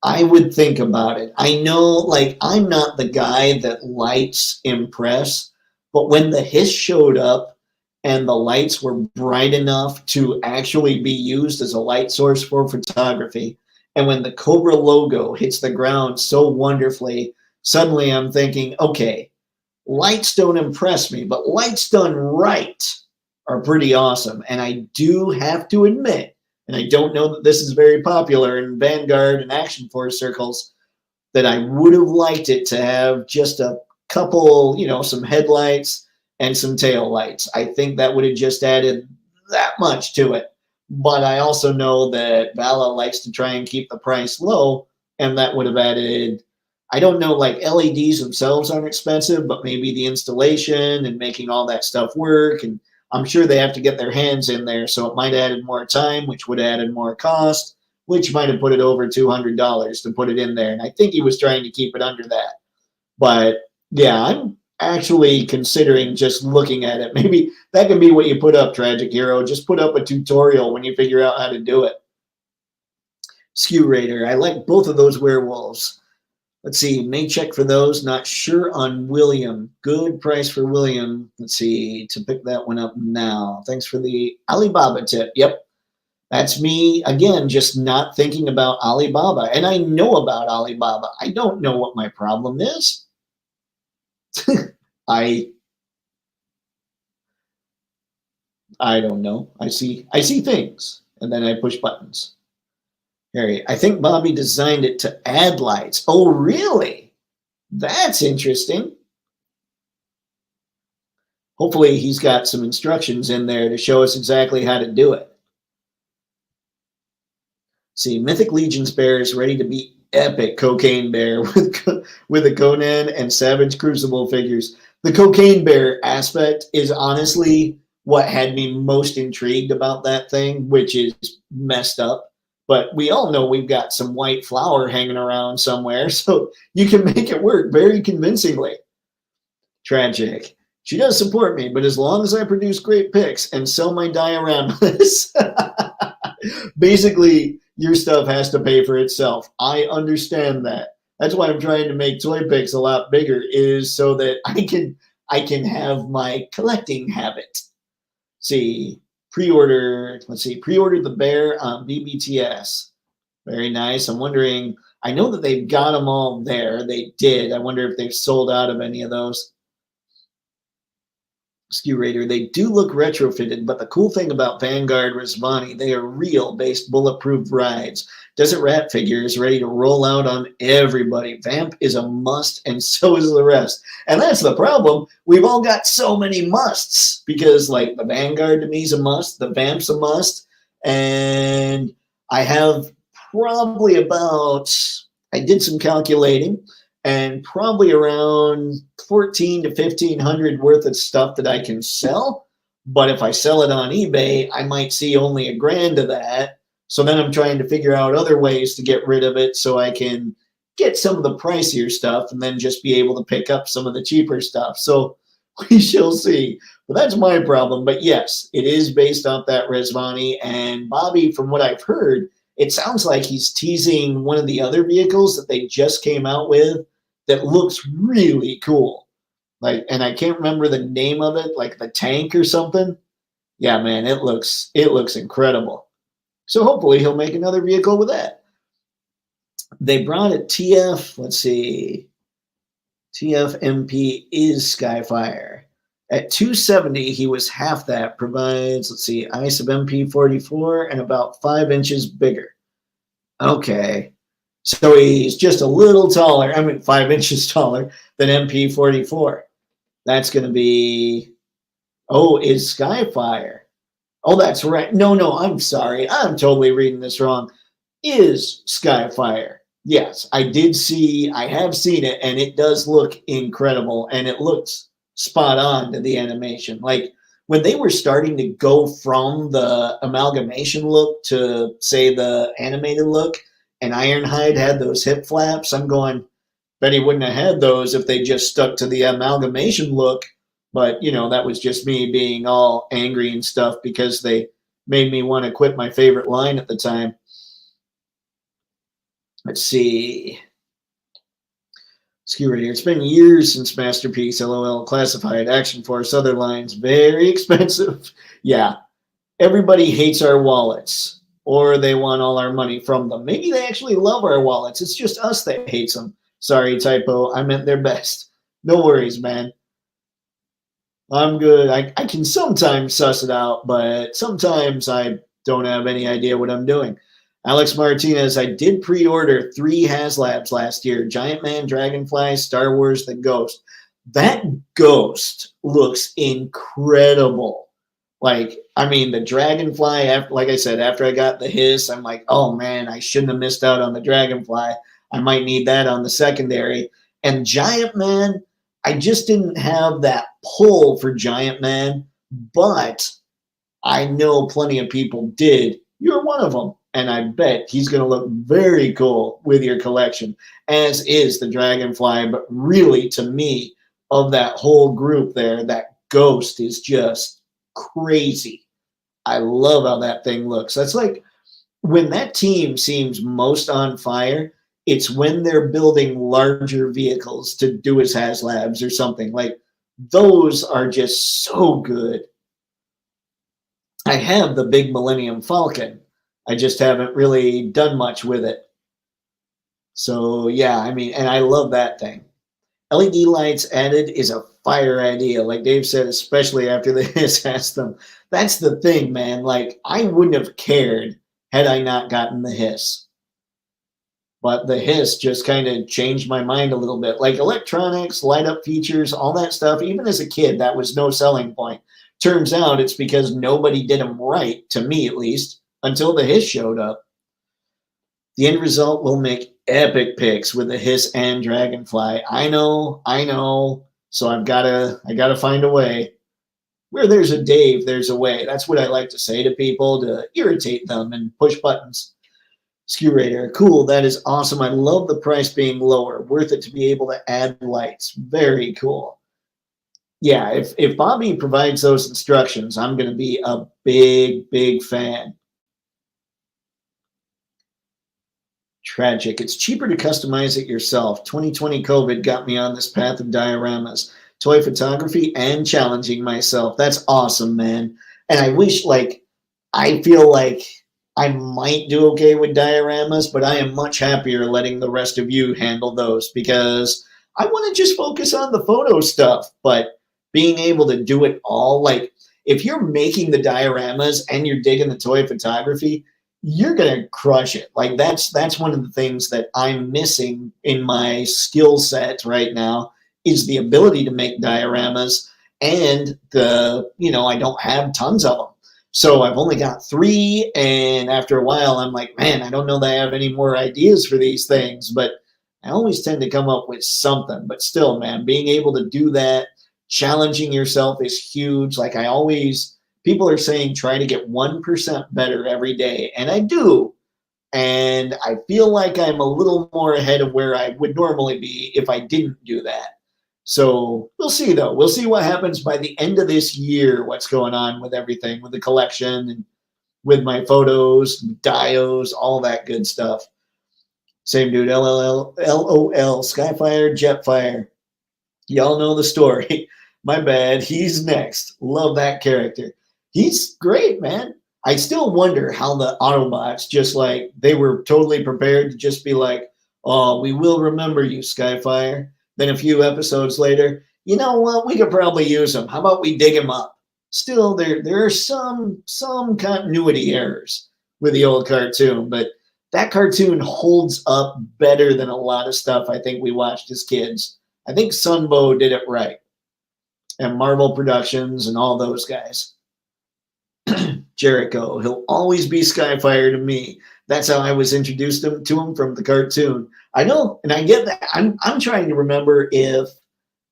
Speaker 1: I would think about it. I know, like, I'm not the guy that lights impress, but when the hiss showed up and the lights were bright enough to actually be used as a light source for photography, and when the Cobra logo hits the ground so wonderfully, suddenly I'm thinking, okay, lights don't impress me, but lights done right are pretty awesome. And I do have to admit, and I don't know that this is very popular in Vanguard and Action Force circles, that I would have liked it to have just a couple, some headlights and some tail lights. I think that would have just added that much to it. But I also know that Vala likes to try and keep the price low, and that would have added, I don't know, like LEDs themselves aren't expensive, but maybe the installation and making all that stuff work, and I'm sure they have to get their hands in there, so it might have added more time, which would have added more cost, which might have put it over $200 to put it in there. And I think he was trying to keep it under that. But yeah, I'm actually considering just looking at it. Maybe that can be what you put up, Tragic Hero. Just put up a tutorial when you figure out how to do it. Skew Raider. I like both of those werewolves. Let's see. May check for those. Not sure on William. Good price for William. Let's see. To pick that one up now. Thanks for the Alibaba tip. Yep. That's me, again, just not thinking about Alibaba. And I know about Alibaba. I don't know what my problem is. I don't know. I see things, and then I push buttons. Harry, I think Bobby designed it to add lights. Oh, really? That's interesting. Hopefully he's got some instructions in there to show us exactly how to do it. See, Mythic Legion's bear is ready to be epic cocaine bear with the Conan and Savage Crucible figures. The cocaine bear aspect is honestly what had me most intrigued about that thing, which is messed up. But we all know we've got some white flour hanging around somewhere, so you can make it work very convincingly. Tragic. She does support me, but as long as I produce great pics and sell my dioramas, basically your stuff has to pay for itself. I understand that. That's why I'm trying to make Toypixx a lot bigger, is so that I can have my collecting habit. See, pre-order, let's see, pre-ordered the bear on BBTS. Very nice. I'm wondering, I know that they've got them all there. They did. I wonder if they've sold out of any of those. Skew Raider, they do look retrofitted, but the cool thing about Vanguard Resvani, they are real based bulletproof rides. Desert Rat figure is ready to roll out on everybody. Vamp is a must, and so is the rest. And that's the problem. We've all got so many musts, because like the Vanguard to me is a must, the Vamp's a must, and I have probably about, I did some calculating, and probably around 14 to 1,500 worth of stuff that I can sell. But if I sell it on eBay, I might see only $1,000 of that. So then I'm trying to figure out other ways to get rid of it so I can get some of the pricier stuff and then just be able to pick up some of the cheaper stuff. So we shall see. But that's my problem. But yes, it is based off that Resvani. And Bobby, from what I've heard, it sounds like he's teasing one of the other vehicles that they just came out with that looks really cool. Like, and I can't remember the name of it, like the tank or something. Yeah, man, it looks incredible. So hopefully he'll make another vehicle with that. They brought a TF, let's see, TF MP is Skyfire. At 270, he was half that, provides, let's see, ice of MP44 and about 5 inches bigger. Okay. So he's just a little taller, 5 inches taller than MP44. That's going to be, oh, is Skyfire. Oh, that's right. No, I'm sorry. I'm totally reading this wrong. Is Skyfire. Yes, I have seen it, and it does look incredible, and it looks spot on to the animation. Like, when they were starting to go from the amalgamation look to, say, the animated look, and Ironhide had those hip flaps, I'm going, bet he wouldn't have had those if they just stuck to the amalgamation look. But, you know, that was just me being all angry and stuff because they made me want to quit my favorite line at the time. Let's see. Skew Radio. It's been years since Masterpiece, LOL, Classified, Action Force, other lines. Very expensive. Yeah. Everybody hates our wallets, or they want all our money from them. Maybe they actually love our wallets. It's just us that hates them. Sorry, typo. I meant their best. No worries, man. I'm good. I can sometimes suss it out, but sometimes I don't have any idea what I'm doing. Alex Martinez, I did pre-order 3 HasLabs last year. Giant Man, Dragonfly, Star Wars, The Ghost. That Ghost looks incredible. Like, I mean, the Dragonfly, like I said, after I got the Hiss, I'm like, oh man, I shouldn't have missed out on the Dragonfly. I might need that on the secondary. And Giant Man, I just didn't have that pull for Giant Man, but I know plenty of people did. You're one of them. and I bet he's going to look very cool with your collection, as is the Dragonfly. But really, to me, of that whole group there, that Ghost is just crazy. I love how that thing looks. That's like when that team seems most on fire, it's when they're building larger vehicles to do as HasLabs or something. Like, those are just so good. I have the big Millennium Falcon. I just haven't really done much with it. So yeah, I mean, and I love that thing. LED lights added is a fire idea, like Dave said, especially after the Hiss has them. That's the thing, man. Like, I wouldn't have cared had I not gotten the Hiss. But the Hiss just kind of changed my mind a little bit. Like, electronics, light up features, all that stuff, even as a kid, that was no selling point. Turns out it's because nobody did them right, to me at least, until the Hiss showed up. The end result will make epic pics with the Hiss and Dragonfly. I know. So I gotta find a way. Where there's a Dave, there's a way. That's what I like to say to people to irritate them and push buttons. Skew Raider, cool. That is awesome. I love the price being lower. Worth it to be able to add lights. Very cool. Yeah, if Bobby provides those instructions, I'm going to be a big fan. Tragic. It's cheaper to customize it yourself. 2020 COVID got me on this path of dioramas, toy photography, and challenging myself. That's awesome, man. And I wish, like, I feel like I might do okay with dioramas, but I am much happier letting the rest of you handle those because I want to just focus on the photo stuff. But being able to do it all, like, if you're making the dioramas and you're digging the toy photography, you're going to crush it. Like, that's one of the things that I'm missing in my skill set right now is the ability to make dioramas, and I don't have tons of them. So I've only got 3, and after a while I'm like, man, I don't know that I have any more ideas for these things, but I always tend to come up with something. But still, man, being able to do that, challenging yourself is huge. Like, people are saying try to get 1% better every day, and I do. And I feel like I'm a little more ahead of where I would normally be if I didn't do that. So we'll see, though. We'll see what happens by the end of this year, what's going on with everything, with the collection and with my photos, dios, all that good stuff. Same dude, LOL, Skyfire, Jetfire. Y'all know the story. My bad. He's next. Love that character. He's great, man. I still wonder how the Autobots, just like they were totally prepared to just be like, oh, we will remember you, Skyfire. Then a few episodes later, you know what? We could probably use him. How about we dig him up? Still, there are some continuity errors with the old cartoon, but that cartoon holds up better than a lot of stuff I think we watched as kids. I think Sunbow did it right. And Marvel Productions and all those guys. Jericho, he'll always be Skyfire to me. That's how I was introduced to him from the cartoon. I know, and I get that. I'm trying to remember if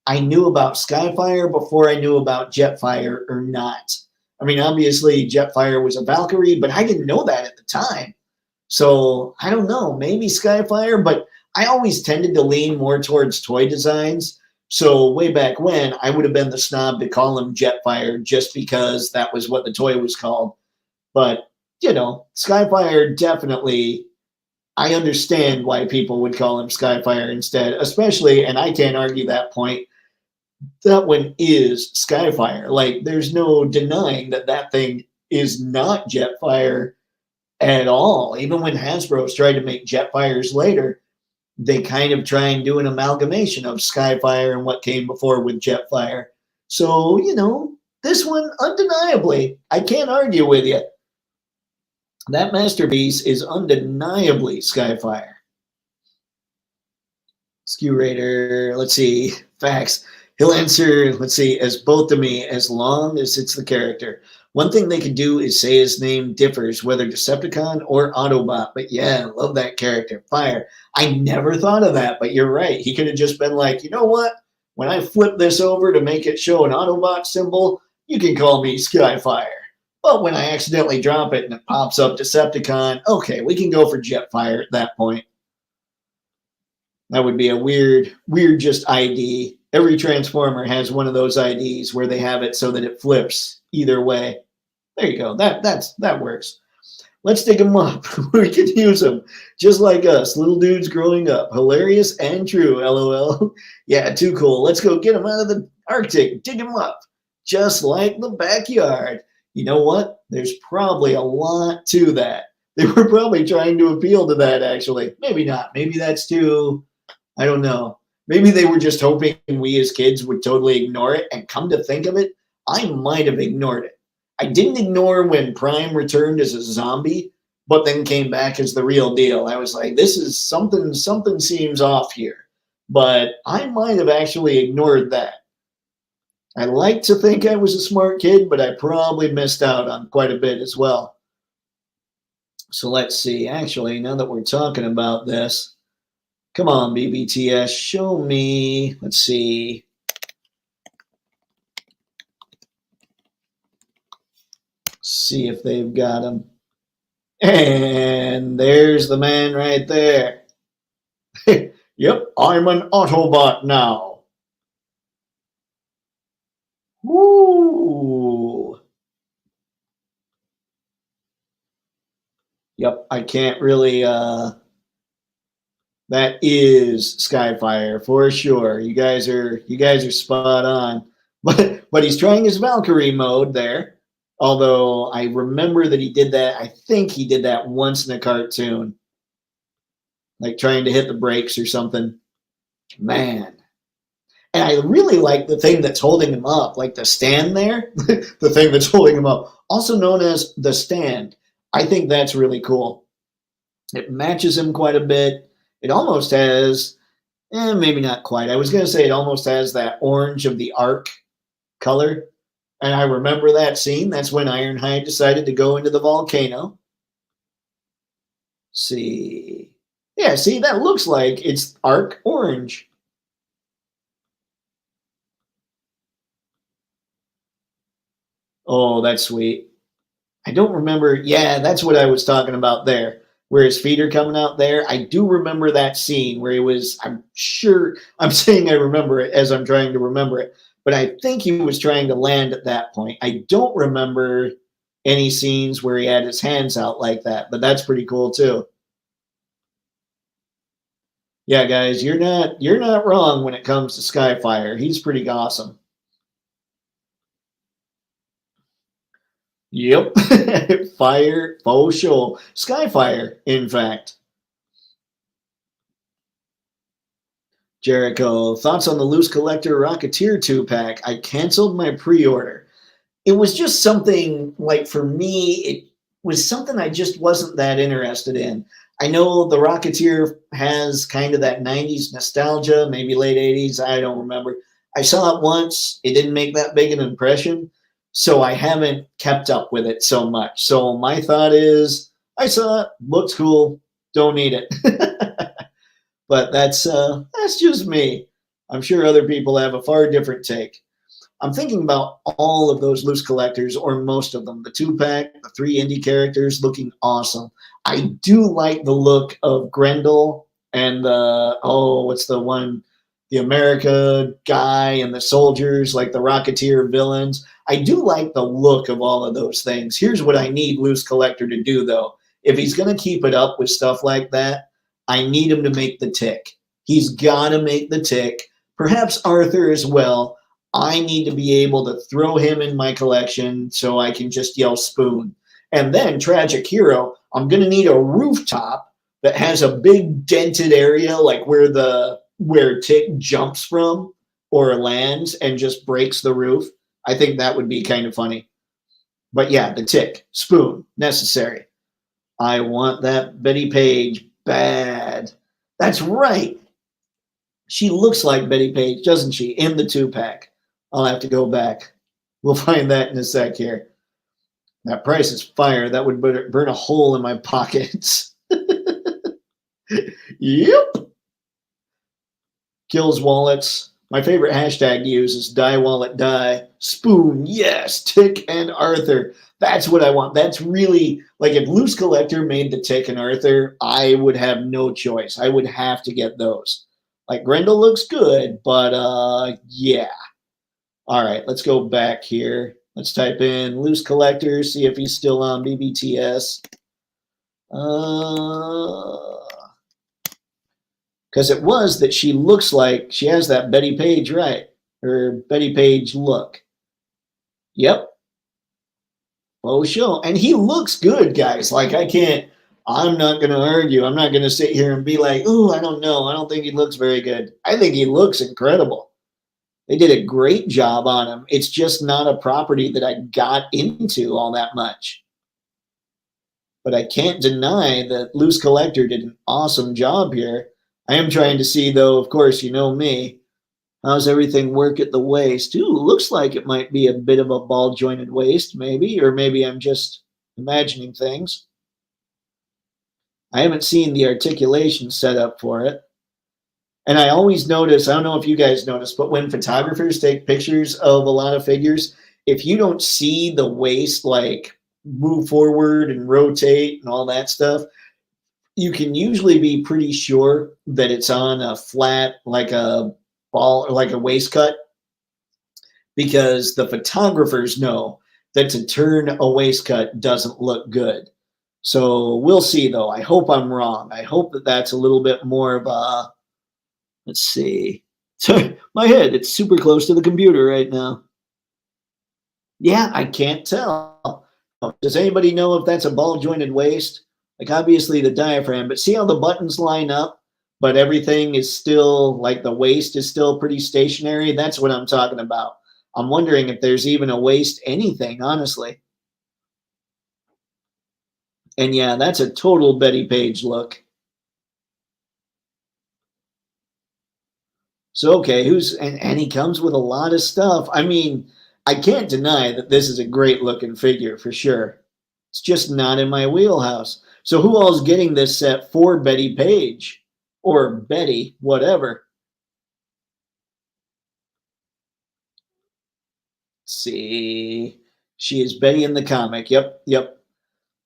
Speaker 1: I knew about Skyfire before I knew about Jetfire or not. I mean, obviously Jetfire was a Valkyrie, but I didn't know that at the time. So I don't know, maybe Skyfire, but I always tended to lean more towards toy designs. So way back when, I would have been the snob to call him Jetfire just because that was what the toy was called. But, Skyfire definitely, I understand why people would call him Skyfire instead, especially, and I can't argue that point, that one is Skyfire. Like, there's no denying that thing is not Jetfire at all. Even when Hasbro's tried to make Jetfires later, they kind of try and do an amalgamation of Skyfire and what came before with Jetfire. So, this one, undeniably, I can't argue with you. That masterpiece is undeniably Skyfire. Skew Raider, let's see, facts. He'll answer, let's see, as both to me, as long as it's the character. One thing they could do is say his name differs, whether Decepticon or Autobot. But yeah, love that character. Fire. I never thought of that, but you're right. He could have just been like, you know what? When I flip this over to make it show an Autobot symbol, you can call me Skyfire. But when I accidentally drop it and it pops up Decepticon, okay, we can go for Jetfire at that point. That would be a weird just ID. Every Transformer has one of those IDs where they have it so that it flips either way. There you go. That works. Let's dig them up. We can use them just like us, little dudes growing up. Hilarious and true, LOL. Yeah, too cool. Let's go get them out of the Arctic. Dig them up, just like the backyard. You know what? There's probably a lot to that. They were probably trying to appeal to that, actually. Maybe not. Maybe that's too, I don't know. Maybe they were just hoping we as kids would totally ignore it. And come to think of it, I might have ignored it. I didn't ignore when Prime returned as a zombie, but then came back as the real deal. I was like, this is something seems off here. But I might have actually ignored that. I like to think I was a smart kid, but I probably missed out on quite a bit as well. So let's see. Actually, now that we're talking about this, come on, BBTS, show me. Let's see. See if they've got him. And there's the man right there. Yep, I'm an Autobot now. Woo! Yep, I can't really, that is Skyfire for sure. You guys are spot on. But he's trying his Valkyrie mode there. Although I remember that he did that, I think he did that once in a cartoon. Like trying to hit the brakes or something. Man. And I really like the thing that's holding him up, like the stand there. The thing that's holding him up. Also known as the stand. I think that's really cool. It matches him quite a bit. It almost has, maybe not quite. I was going to say it almost has that orange of the Ark color. And I remember that scene. That's when Ironhide decided to go into the volcano. See. Yeah, see, that looks like it's Arc Orange. Oh, that's sweet. I don't remember. Yeah, that's what I was talking about there, where his feet are coming out there. I do remember that scene where he was, I'm sure, I'm saying I remember it as I'm trying to remember it, but I think he was trying to land at that point. I don't remember any scenes where he had his hands out like that, but that's pretty cool too. Yeah, guys, you're not wrong when it comes to Skyfire. He's pretty awesome. Yep. Fire, faux show. Skyfire, in fact. Jericho, thoughts on the Loose Collector Rocketeer 2-pack? I canceled my pre-order. It was just something, like, for me, it was something I just wasn't that interested in. I know the Rocketeer has kind of that 90s nostalgia, maybe late 80s, I don't remember. I saw it once. It didn't make that big an impression, so I haven't kept up with it so much. So my thought is, I saw it, looks cool, don't need it. But that's just me. I'm sure other people have a far different take. I'm thinking about all of those loose collectors, or most of them. The 2-pack, the 3 indie characters looking awesome. I do like the look of Grendel and what's the one? The America guy and the soldiers, like the Rocketeer villains. I do like the look of all of those things. Here's what I need Loose Collector to do, though. If he's going to keep it up with stuff like that, I need him to make the tick. He's got to make the tick. Perhaps Arthur as well. I need to be able to throw him in my collection so I can just yell spoon. And then Tragic Hero, I'm going to need a rooftop that has a big dented area, like where Tick jumps from or lands and just breaks the roof. I think that would be kind of funny. But yeah, the Tick, spoon, necessary. I want that Betty Page bad. That's right. She looks like Betty Page, doesn't she, in the 2-pack? I'll have to go back. We'll find that in a sec here. That price is fire. That would burn a hole in my pockets. Yep. Kills wallets. My favorite hashtag to use is die wallet die. Spoon, yes. Tick and Arthur. That's what I want. That's really like if Loose Collector made the Tick and Arthur, I would have no choice. I would have to get those. Like Grendel looks good, but yeah. All right, let's go back here. Let's type in Loose Collector, see if he's still on BBTS. Because it was that she looks like she has that Betty Page, right? Her Betty Page look. Yep. Oh, show. And he looks good, guys. Like, I'm not going to argue. I'm not going to sit here and be like, ooh, I don't know. I don't think he looks very good. I think he looks incredible. They did a great job on him. It's just not a property that I got into all that much. But I can't deny that Loose Collector did an awesome job here. I am trying to see, though, of course, you know me. How's everything work at the waist? Ooh, looks like it might be a bit of a ball-jointed waist, maybe. Or maybe I'm just imagining things. I haven't seen the articulation set up for it. And I always notice, I don't know if you guys notice, but when photographers take pictures of a lot of figures, if you don't see the waist like move forward and rotate and all that stuff, you can usually be pretty sure that it's on a flat, like a ball or like a waist cut, because the photographers know that to turn a waist cut doesn't look good. So we'll see, though. I hope I'm wrong. I hope that that's a little bit more of a, let's see. My head, it's super close to the computer right now. Yeah, I can't tell. Does anybody know if that's a ball jointed waist? Like obviously the diaphragm, but see how the buttons line up, but everything is still like the waist is still pretty stationary? That's what I'm talking about. I'm wondering if there's even a waist anything, honestly. And yeah, that's a total Betty Page look. So okay, and he comes with a lot of stuff. I mean, I can't deny that this is a great looking figure for sure. It's just not in my wheelhouse. So who all's getting this set for Betty Page or Betty, whatever? Let's see. She is Betty in the comic. Yep, yep.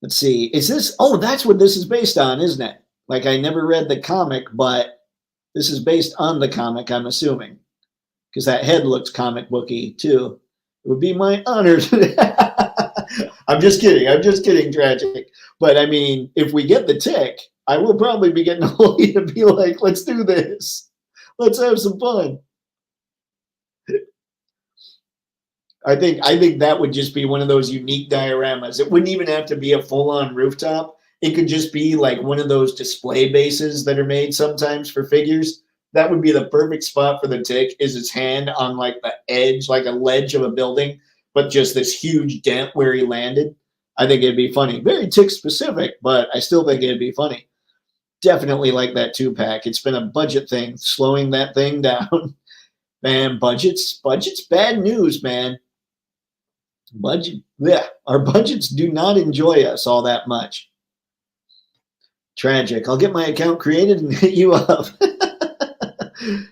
Speaker 1: Let's see. Is this? Oh, that's what this is based on, isn't it? Like I never read the comic, but this is based on the comic, I'm assuming, because that head looks comic booky too. It would be my honor. I'm just kidding. I'm just kidding, Tragic. But I mean, if we get the Tick, I will probably be getting a hold of you to be like, let's do this. Let's have some fun. I think that would just be one of those unique dioramas. It wouldn't even have to be a full-on rooftop. It could just be like one of those display bases that are made sometimes for figures. That would be the perfect spot for the Tick, is its hand on like the edge, like a ledge of a building, but just this huge dent where he landed. I think it'd be funny. Very Tick specific, but I still think it'd be funny. Definitely like that 2-pack. It's been a budget thing, slowing that thing down. Man, budget's bad news, man. Our budgets do not enjoy us all that much. Tragic. I'll get my account created and hit you up.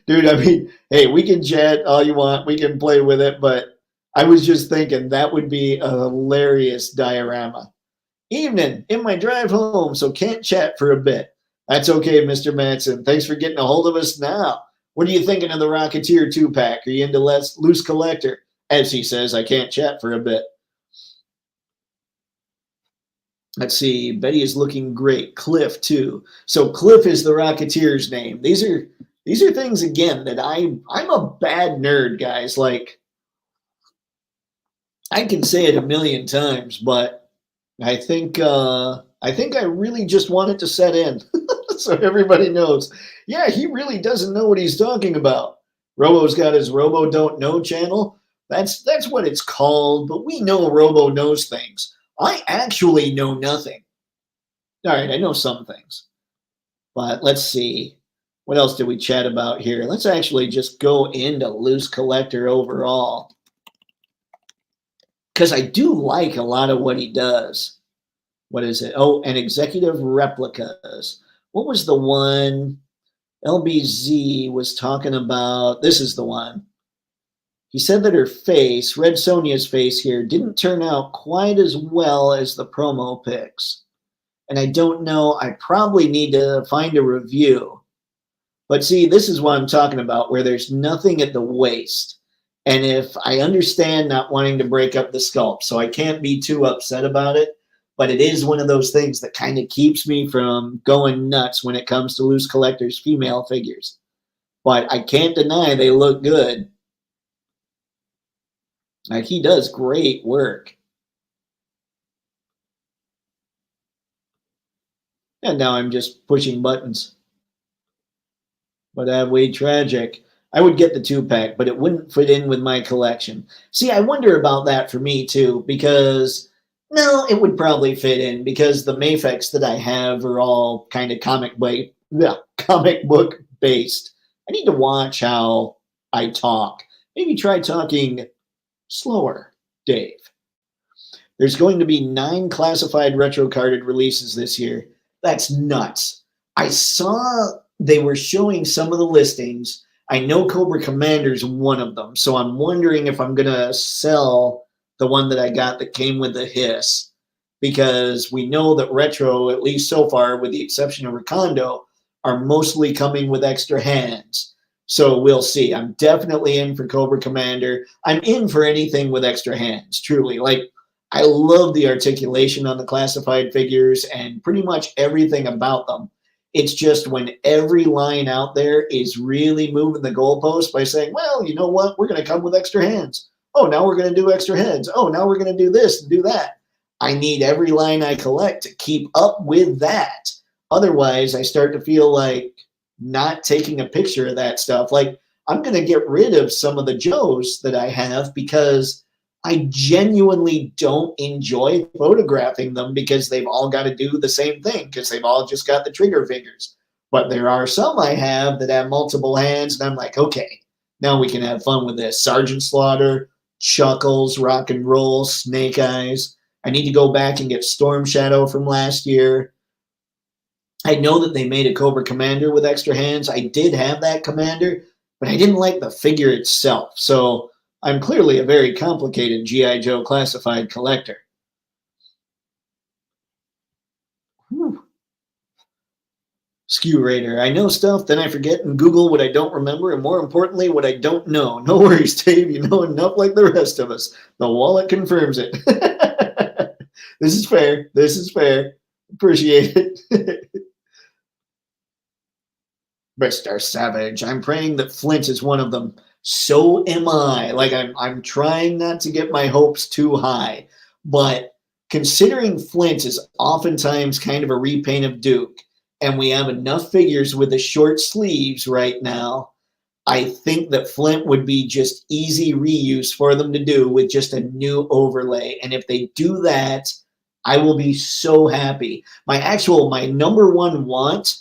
Speaker 1: Dude, I mean, hey, we can chat all you want. We can play with it, but I was just thinking that would be a hilarious diorama. Evening, in my drive home, so can't chat for a bit. That's okay, Mr. Matson. Thanks for getting a hold of us now. What are you thinking of the Rocketeer 2-pack? Are you into Loose Collector? As he says, I can't chat for a bit. Let's see. Betty is looking great. Cliff, too. So Cliff is the Rocketeer's name. These are things, again, that I'm a bad nerd, guys. Like, I can say it a million times, but I think I really just want it to set in so everybody knows. Yeah, he really doesn't know what he's talking about. Robo's got his Robo Don't Know channel. That's what it's called, but we know Robo knows things. I actually know nothing. All right, I know some things. But let's see. What else did we chat about here? Let's actually just go into Loose Collector overall, because I do like a lot of what he does. What is it? Oh, and executive replicas. What was the one? LBZ was talking about, this is the one. He said that her face, Red Sonja's face here, didn't turn out quite as well as the promo pics. And I don't know, I probably need to find a review. But see, this is what I'm talking about, where there's nothing at the waist. And if I understand not wanting to break up the sculpt, so I can't be too upset about it, but it is one of those things that kind of keeps me from going nuts when it comes to loose collectors' female figures. But I can't deny they look good. Like, he does great work. And now I'm just pushing buttons. But that way tragic. I would get the 2-pack, but it wouldn't fit in with my collection. See, I wonder about that for me too, because no, it would probably fit in because the Mafex that I have are all kind of comic book based. I need to watch how I talk. Maybe try talking slower, Dave. There's going to be 9 classified retro carded releases this year. That's nuts. I saw they were showing some of the listings. I know Cobra Commander's one of them, so I'm wondering if I'm going to sell the one that I got that came with the hiss, because we know that retro, at least so far, with the exception of Recondo, are mostly coming with extra hands. So we'll see. I'm definitely in for Cobra Commander. I'm in for anything with extra hands, truly. Like, I love the articulation on the classified figures and pretty much everything about them. It's just when every line out there is really moving the goalpost by saying, well, you know what? We're going to come with extra hands. Oh, now we're going to do extra heads. Oh, now we're going to do this and do that. I need every line I collect to keep up with that. Otherwise, I start to feel like not taking a picture of that stuff. Like, I'm going to get rid of some of the Joes that I have because I genuinely don't enjoy photographing them because they've all got to do the same thing because they've all just got the trigger fingers. But there are some I have that have multiple hands, and I'm like, okay, now we can have fun with this. Sergeant Slaughter, Chuckles, Rock and Roll, Snake Eyes. I need to go back and get Storm Shadow from last year. I know that they made a Cobra Commander with extra hands. I did have that Commander, but I didn't like the figure itself. So I'm clearly a very complicated G.I. Joe classified collector. Whew. Skew Raider. I know stuff, then I forget and Google what I don't remember, and more importantly, what I don't know. No worries, Dave. You know enough like the rest of us. The wallet confirms it. This is fair. This is fair. Appreciate it. Mr. Savage. I'm praying that Flint is one of them. So am I. Like, I'm trying not to get my hopes too high. But considering Flint is oftentimes kind of a repaint of Duke, and we have enough figures with the short sleeves right now, I think that Flint would be just easy reuse for them to do with just a new overlay. And if they do that, I will be so happy. My number one want,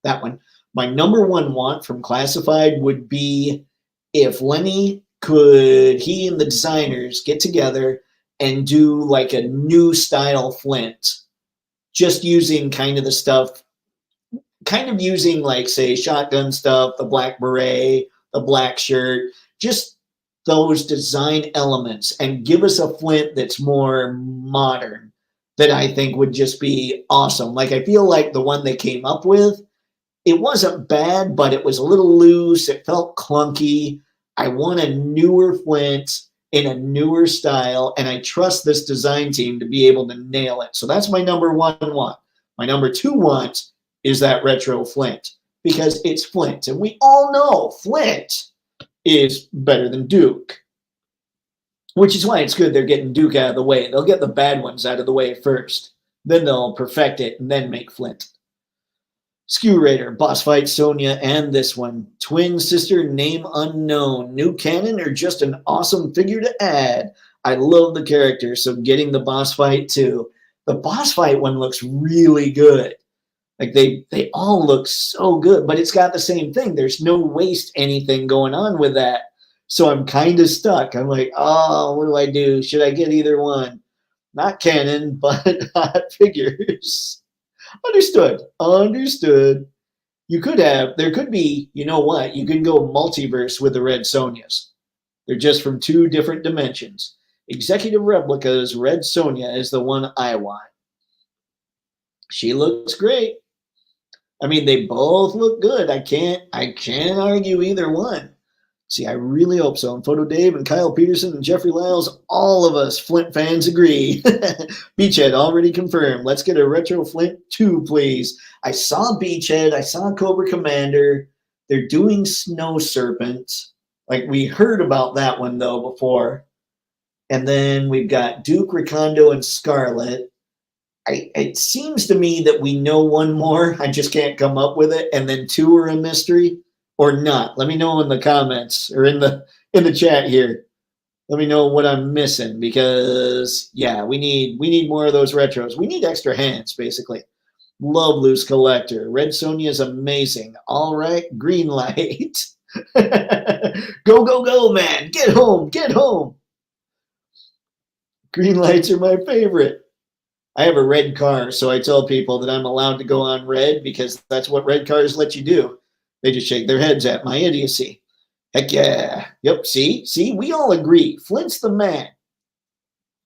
Speaker 1: that one, my number one want from Classified would be if Lenny could, he and the designers get together and do like a new style Flint, just using kind of the stuff, kind of using like, say, shotgun stuff, the black beret, the black shirt, just those design elements, and give us a Flint that's more modern, that I think would just be awesome. Like, I feel like the one they came up with, it wasn't bad, but it was a little loose. It felt clunky. I want a newer Flint in a newer style, and I trust this design team to be able to nail it. So that's my number one want. My number two want is that retro Flint, because it's Flint. And we all know Flint is better than Duke, which is why it's good they're getting Duke out of the way. They'll get the bad ones out of the way first. Then they'll perfect it and then make Flint. Skew Raider, Boss Fight Sonja, and this one. Twin sister, name unknown. New canon or just an awesome figure to add? I love the character, so getting the Boss Fight too. The Boss Fight one looks really good. Like, they all look so good, but it's got the same thing. There's no waste anything going on with that. So I'm kind of stuck. I'm like, oh, what do I do? Should I get either one? Not canon, but hot figures. Understood. Understood. You could have, there could be, you know what? You can go multiverse with the Red Sonias. They're just from two different dimensions. Executive Replicas, Red Sonja is the one I want. She looks great. I mean, they both look good. I can't argue either one. See, I really hope so. And Photo Dave and Kyle Peterson and Jeffrey Lyles, all of us Flint fans agree. Beachhead already confirmed. Let's get a Retro Flint 2, please. I saw Beachhead. I saw Cobra Commander. They're doing Snow Serpent. Like, we heard about that one, though, before. And then we've got Duke, Recondo, and Scarlet. It seems to me that we know one more. I just can't come up with it. And then two are a mystery. Or not. Let me know in the comments or in the chat here. Let me know what I'm missing, because yeah, we need more of those retros. We need extra hands, basically. Love Loose Collector. Red Sonja is amazing. All right, green light. Go, go, go, man. Get home, get home. Green lights are my favorite. I have a red car, so I tell people that I'm allowed to go on red because that's what red cars let you do. They just shake their heads at my idiocy. Heck yeah. Yep, see, we all agree. Flint's the man.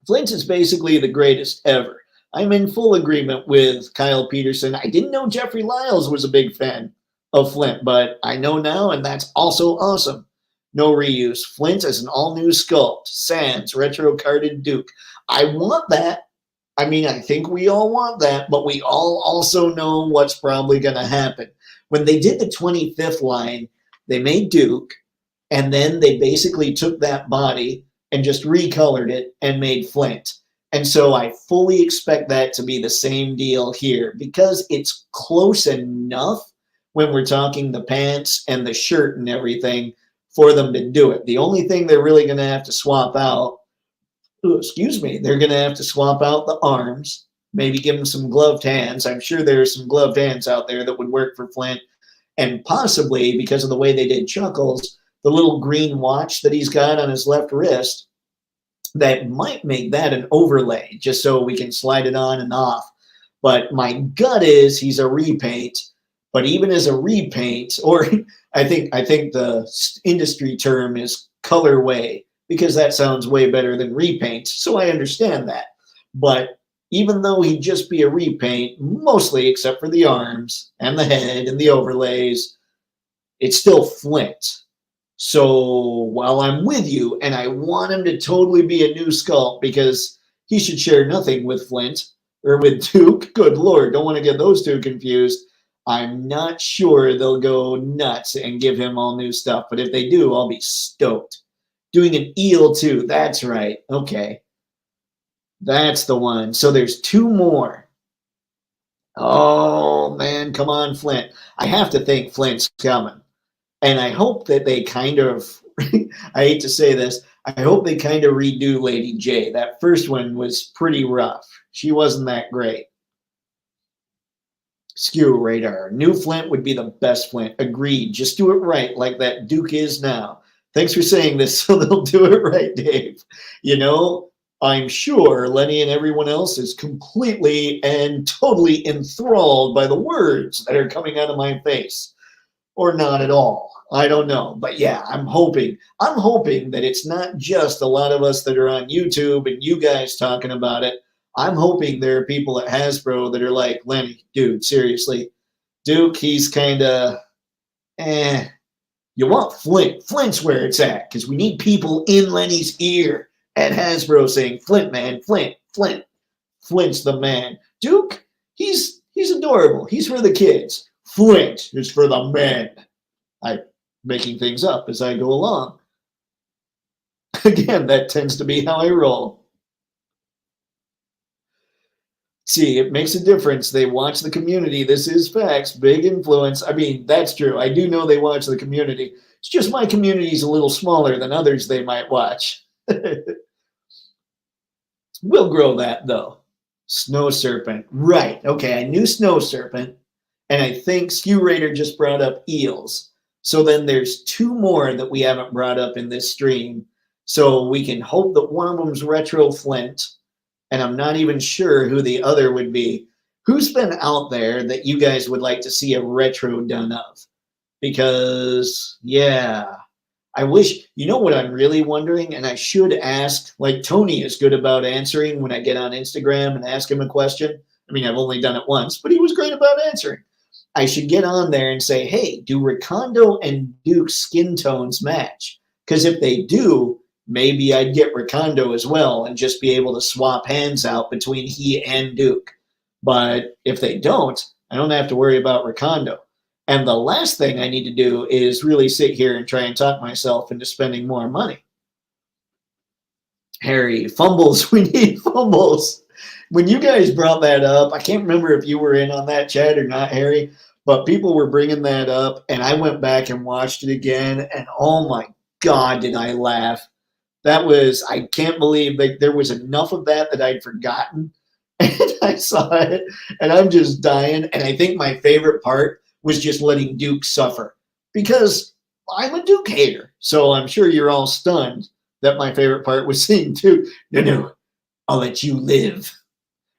Speaker 1: Flint is basically the greatest ever. I'm in full agreement with Kyle Peterson. I didn't know Jeffrey Lyles was a big fan of Flint, but I know now, and that's also awesome. No reuse. Flint is an all-new sculpt. Sans, retro-carded Duke. I want that. I mean, I think we all want that, but we all also know what's probably going to happen. When they did the 25th line, they made Duke, and then they basically took that body and just recolored it and made Flint. And so I fully expect that to be the same deal here, because it's close enough when we're talking the pants and the shirt and everything for them to do it. The only thing they're really going to have to swap out, they're going to have to swap out the arms. Maybe give him some gloved hands. I'm sure there are some gloved hands out there that would work for Flint. And possibly, because of the way they did Chuckles, the little green watch that he's got on his left wrist, that might make that an overlay, just so we can slide it on and off. But my gut is he's a repaint. But even as a repaint, or I think the industry term is colorway, because that sounds way better than repaint. So I understand that. But even though he'd just be a repaint, mostly except for the arms and the head and the overlays, it's still Flint. So while I'm with you, and I want him to totally be a new sculpt, because he should share nothing with Flint or with Duke. Good Lord, don't want to get those two confused. I'm not sure they'll go nuts and give him all new stuff, but if they do, I'll be stoked. Doing an eel too, that's right. Okay. That's the one. So there's two more. Oh, man, come on, Flint. I have to think Flint's coming. And I hope that they kind of, I hate to say this, I hope they kind of redo Lady J. That first one was pretty rough. She wasn't that great. Skew Radar. New Flint would be the best Flint. Agreed. Just do it right, like that Duke is now. Thanks for saying this, so they'll do it right, Dave. You know, I'm sure Lenny and everyone else is completely and totally enthralled by the words that are coming out of my face. Or not at all. I don't know. But yeah, I'm hoping that it's not just a lot of us that are on YouTube and you guys talking about it. I'm hoping there are people at Hasbro that are like, Lenny, dude, seriously. Duke, he's kind of, You want Flint. Flint's where it's at, because we need people in Lenny's ear at Hasbro saying, Flint, man, Flint, Flint. Flint's the man. Duke, he's adorable. He's for the kids. Flint is for the men. I'm making things up as I go along. Again, that tends to be how I roll. See, it makes a difference. They watch the community. This is facts. Big influence. I mean, that's true. I do know they watch the community. It's just my community's a little smaller than others they might watch. We'll grow that, though. Snow Serpent. Right. Okay, I knew Snow Serpent. And I think Skew Raider just brought up eels. So then there's two more that we haven't brought up in this stream. So we can hope that one of them's Retro Flint. And I'm not even sure who the other would be. Who's been out there that you guys would like to see a retro done of? Because, yeah, I wish, you know what I'm really wondering, and I should ask, like Tony is good about answering when I get on Instagram and ask him a question. I mean, I've only done it once, but he was great about answering. I should get on there and say, hey, do Recondo and Duke's skin tones match? Because if they do, maybe I'd get Recondo as well and just be able to swap hands out between he and Duke. But if they don't, I don't have to worry about Recondo. And the last thing I need to do is really sit here and try and talk myself into spending more money. Harry, fumbles. We need fumbles. When you guys brought that up, I can't remember if you were in on that chat or not, Harry, but people were bringing that up, and I went back and watched it again, and oh my God, did I laugh. That was, I can't believe that there was enough of that I'd forgotten. And I saw it, and I'm just dying. And I think my favorite part was just letting Duke suffer, because I'm a Duke hater. So I'm sure you're all stunned that my favorite part was seeing Duke. No, I'll let you live.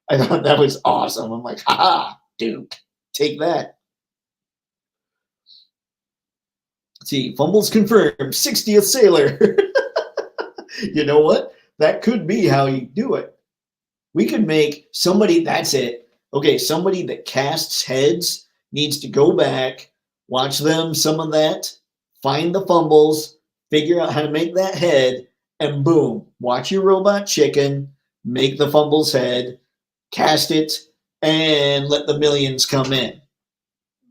Speaker 1: I thought that was awesome. I'm like, ha, Duke, take that. Let's see, fumbles confirmed, 60th Sailor. You know what? That could be how you do it. We could make somebody, that's it. Okay, somebody that casts heads needs to go back, watch them, some of that, find the fumbles, figure out how to make that head, and boom, watch your robot chicken, make the fumbles head, cast it, and let the millions come in.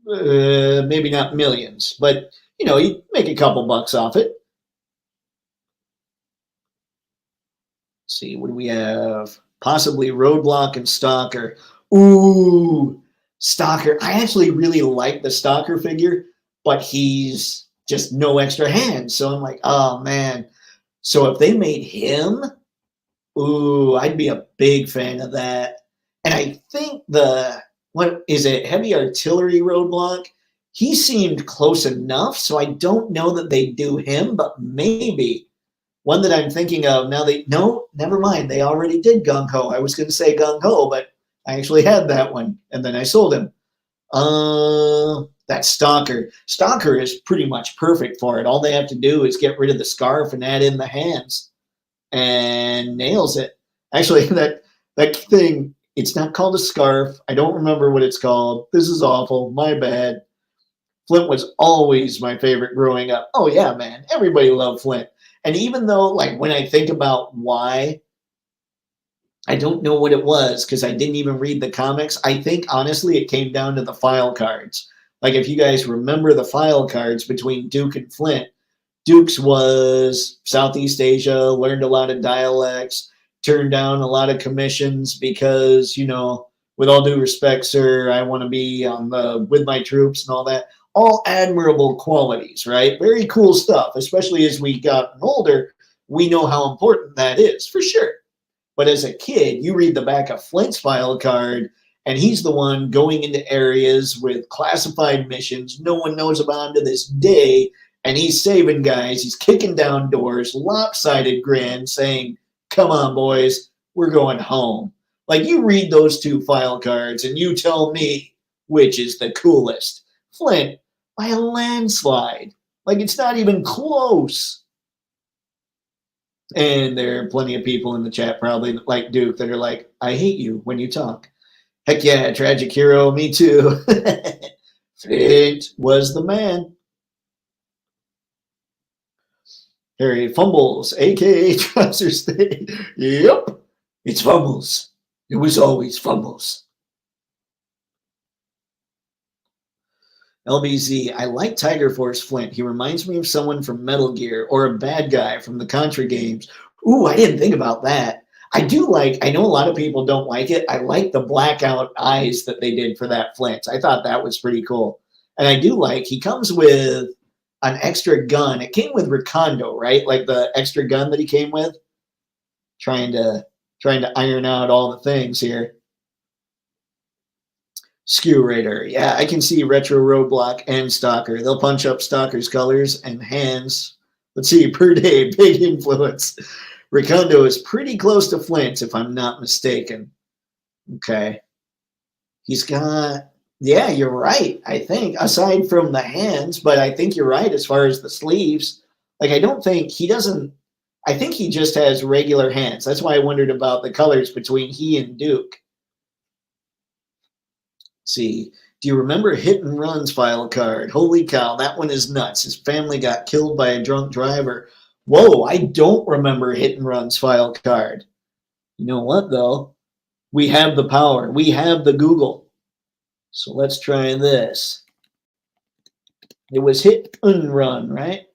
Speaker 1: Maybe not millions, but, you know, you make a couple bucks off it. Let's see, what do we have? Possibly Roadblock and Stalker. Ooh, Stalker. I actually really like the Stalker figure, but he's just no extra hands. So I'm like, oh, man. So if they made him, ooh, I'd be a big fan of that. And I think what is it, Heavy Artillery Roadblock? He seemed close enough, so I don't know that they do him, but maybe. One that I'm thinking of now, no, never mind. They already did Gung Ho. I was going to say Gung Ho, but I actually had that one, and then I sold him. That's Stalker. Stalker is pretty much perfect for it. All they have to do is get rid of the scarf and add in the hands, and nails it. Actually, that thing, it's not called a scarf. I don't remember what it's called. This is awful. My bad. Flint was always my favorite growing up. Oh, yeah, man. Everybody loved Flint. And even though, like, when I think about why, I don't know what it was because I didn't even read the comics. I think, honestly, it came down to the file cards. Like, if you guys remember the file cards between Duke and Flint, Duke's was Southeast Asia, learned a lot of dialects, turned down a lot of commissions because, you know, with all due respect, sir, I want to be with my troops and all that. All admirable qualities, right? Very cool stuff, especially as we got older. We know how important that is, for sure. But as a kid, you read the back of Flint's file card, and he's the one going into areas with classified missions no one knows about him to this day, and he's saving guys. He's kicking down doors, lopsided grin, saying, come on, boys, we're going home. Like, you read those two file cards, and you tell me which is the coolest. Flint, by a landslide. Like, it's not even close. And there are plenty of people in the chat probably like Duke that are like, I hate you when you talk. Heck yeah, tragic hero, me too. Flint was the man. Harry fumbles, a.k.a. Trouser State. Yep, it's fumbles. It was always fumbles. LBZ, I like Tiger Force Flint. He reminds me of someone from Metal Gear or a bad guy from the Contra games. Ooh, I didn't think about that. I know a lot of people don't like it. I like the blackout eyes that they did for that Flint. I thought that was pretty cool. And I do like, he comes with an extra gun. It came with Recondo, right? Like the extra gun that he came with. Trying to iron out all the things here. Skew Raider. Yeah, I can see Retro Roadblock and Stalker. They'll punch up Stalker's colors and hands. Let's see, per day, big influence. Recondo is pretty close to Flint, if I'm not mistaken. Okay. He's got, yeah, you're right. I think aside from the hands, but I think you're right as far as the sleeves. Like, I don't think he doesn't, I think he just has regular hands. That's why I wondered about the colors between he and Duke. Let's see. Do you remember Hit and Run's file card? Holy cow, that one is nuts. His family got killed by a drunk driver. Whoa, I don't remember Hit and Run's file card. You know what, though? We have the power. We have the Google. So let's try this. It was Hit and Run, right?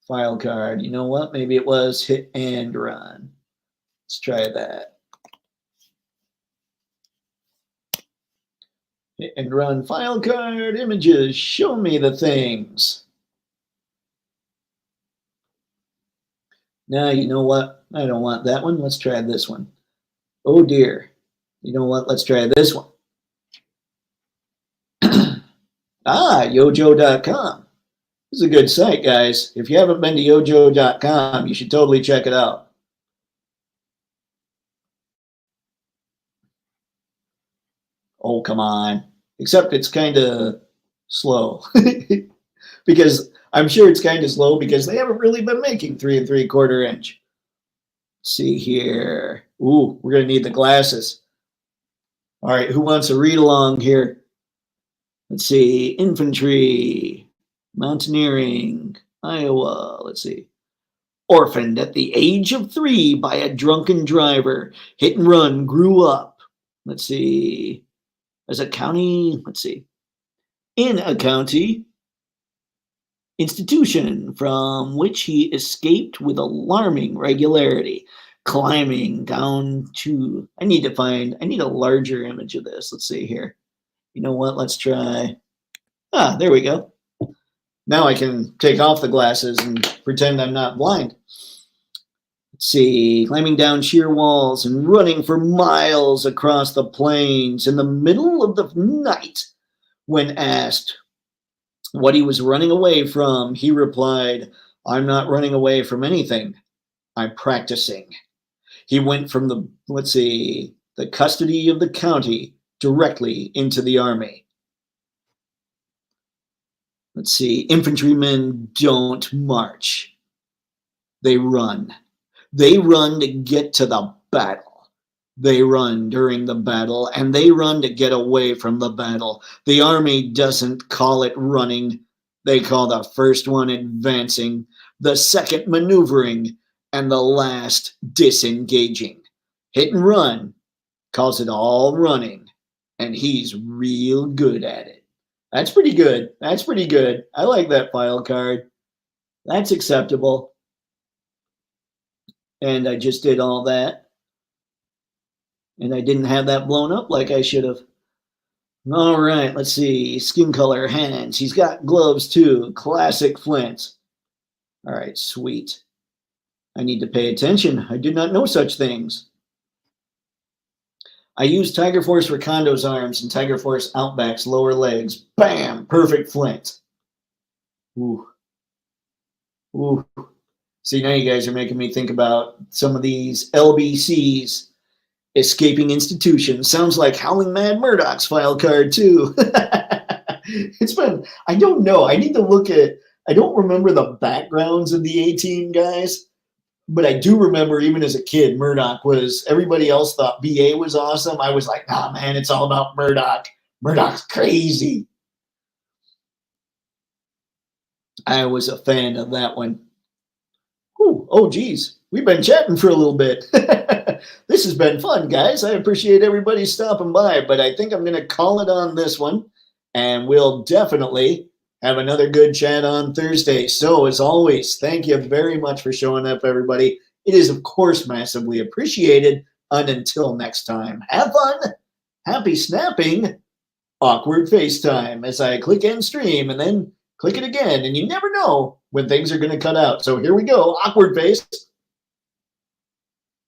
Speaker 1: File card. You know what? Maybe it was Hit and Run. Let's try that. Hit and Run file card images. Show me the things. Now, you know what? I don't want that one. Let's try this one. Oh dear. You know what? Let's try this one. Yojo.com. This is a good site, guys. If you haven't been to yojo.com, you should totally check it out. Oh, come on. Except it's kind of slow. Because I'm sure it's kind of slow because they haven't really been making 3 3/4 inch. Let's see here. Ooh, we're going to need the glasses. All right, who wants a read along here? Let's see. Infantry, mountaineering, Iowa. Let's see. Orphaned at the age of 3 by a drunken driver. Hit and Run grew up. Let's see. As a county, let's see. In a county institution from which he escaped with alarming regularity, climbing down to, I need a larger image of this. Let's see here. You know what? Let's try. There we go. Now I can take off the glasses and pretend I'm not blind. Let's see. Climbing down sheer walls and running for miles across the plains in the middle of the night. When asked what he was running away from, he replied, "I'm not running away from anything. I'm practicing." He went from the custody of the county directly into the army. Let's see. Infantrymen don't march. They run. They run to get to the battle. They run during the battle, and they run to get away from the battle. The army doesn't call it running. They call the first one advancing, the second maneuvering, and the last disengaging. Hit and Run calls it all running, and he's real good at it. That's pretty good. That's pretty good. I like that file card. That's acceptable. And I just did all that. And I didn't have that blown up like I should have. All right, let's see. Skin color, hands. He's got gloves too. Classic Flint. All right, sweet. I need to pay attention. I did not know such things. I used Tiger Force Recondo's arms and Tiger Force Outback's lower legs. Bam! Perfect Flint. Ooh. Ooh. See, now you guys are making me think about some of these LBCs. Escaping institutions. Sounds like Howling Mad Murdoch's file card, too. It's been, I don't know. I need to look at, I don't remember the backgrounds of the A-Team guys, but I do remember even as a kid, Murdoch was, everybody else thought BA was awesome. I was like, nah, man, it's all about Murdoch. Murdoch's crazy. I was a fan of that one. Ooh, oh, geez. We've been chatting for a little bit. This has been fun, guys. I appreciate everybody stopping by, but I think I'm going to call it on this one, and we'll definitely have another good chat on Thursday. So, as always, thank you very much for showing up, everybody. It is, of course, massively appreciated. And until next time, have fun, happy snapping, awkward FaceTime as I click end stream and then click it again, and you never know when things are going to cut out. So here we go, awkward face.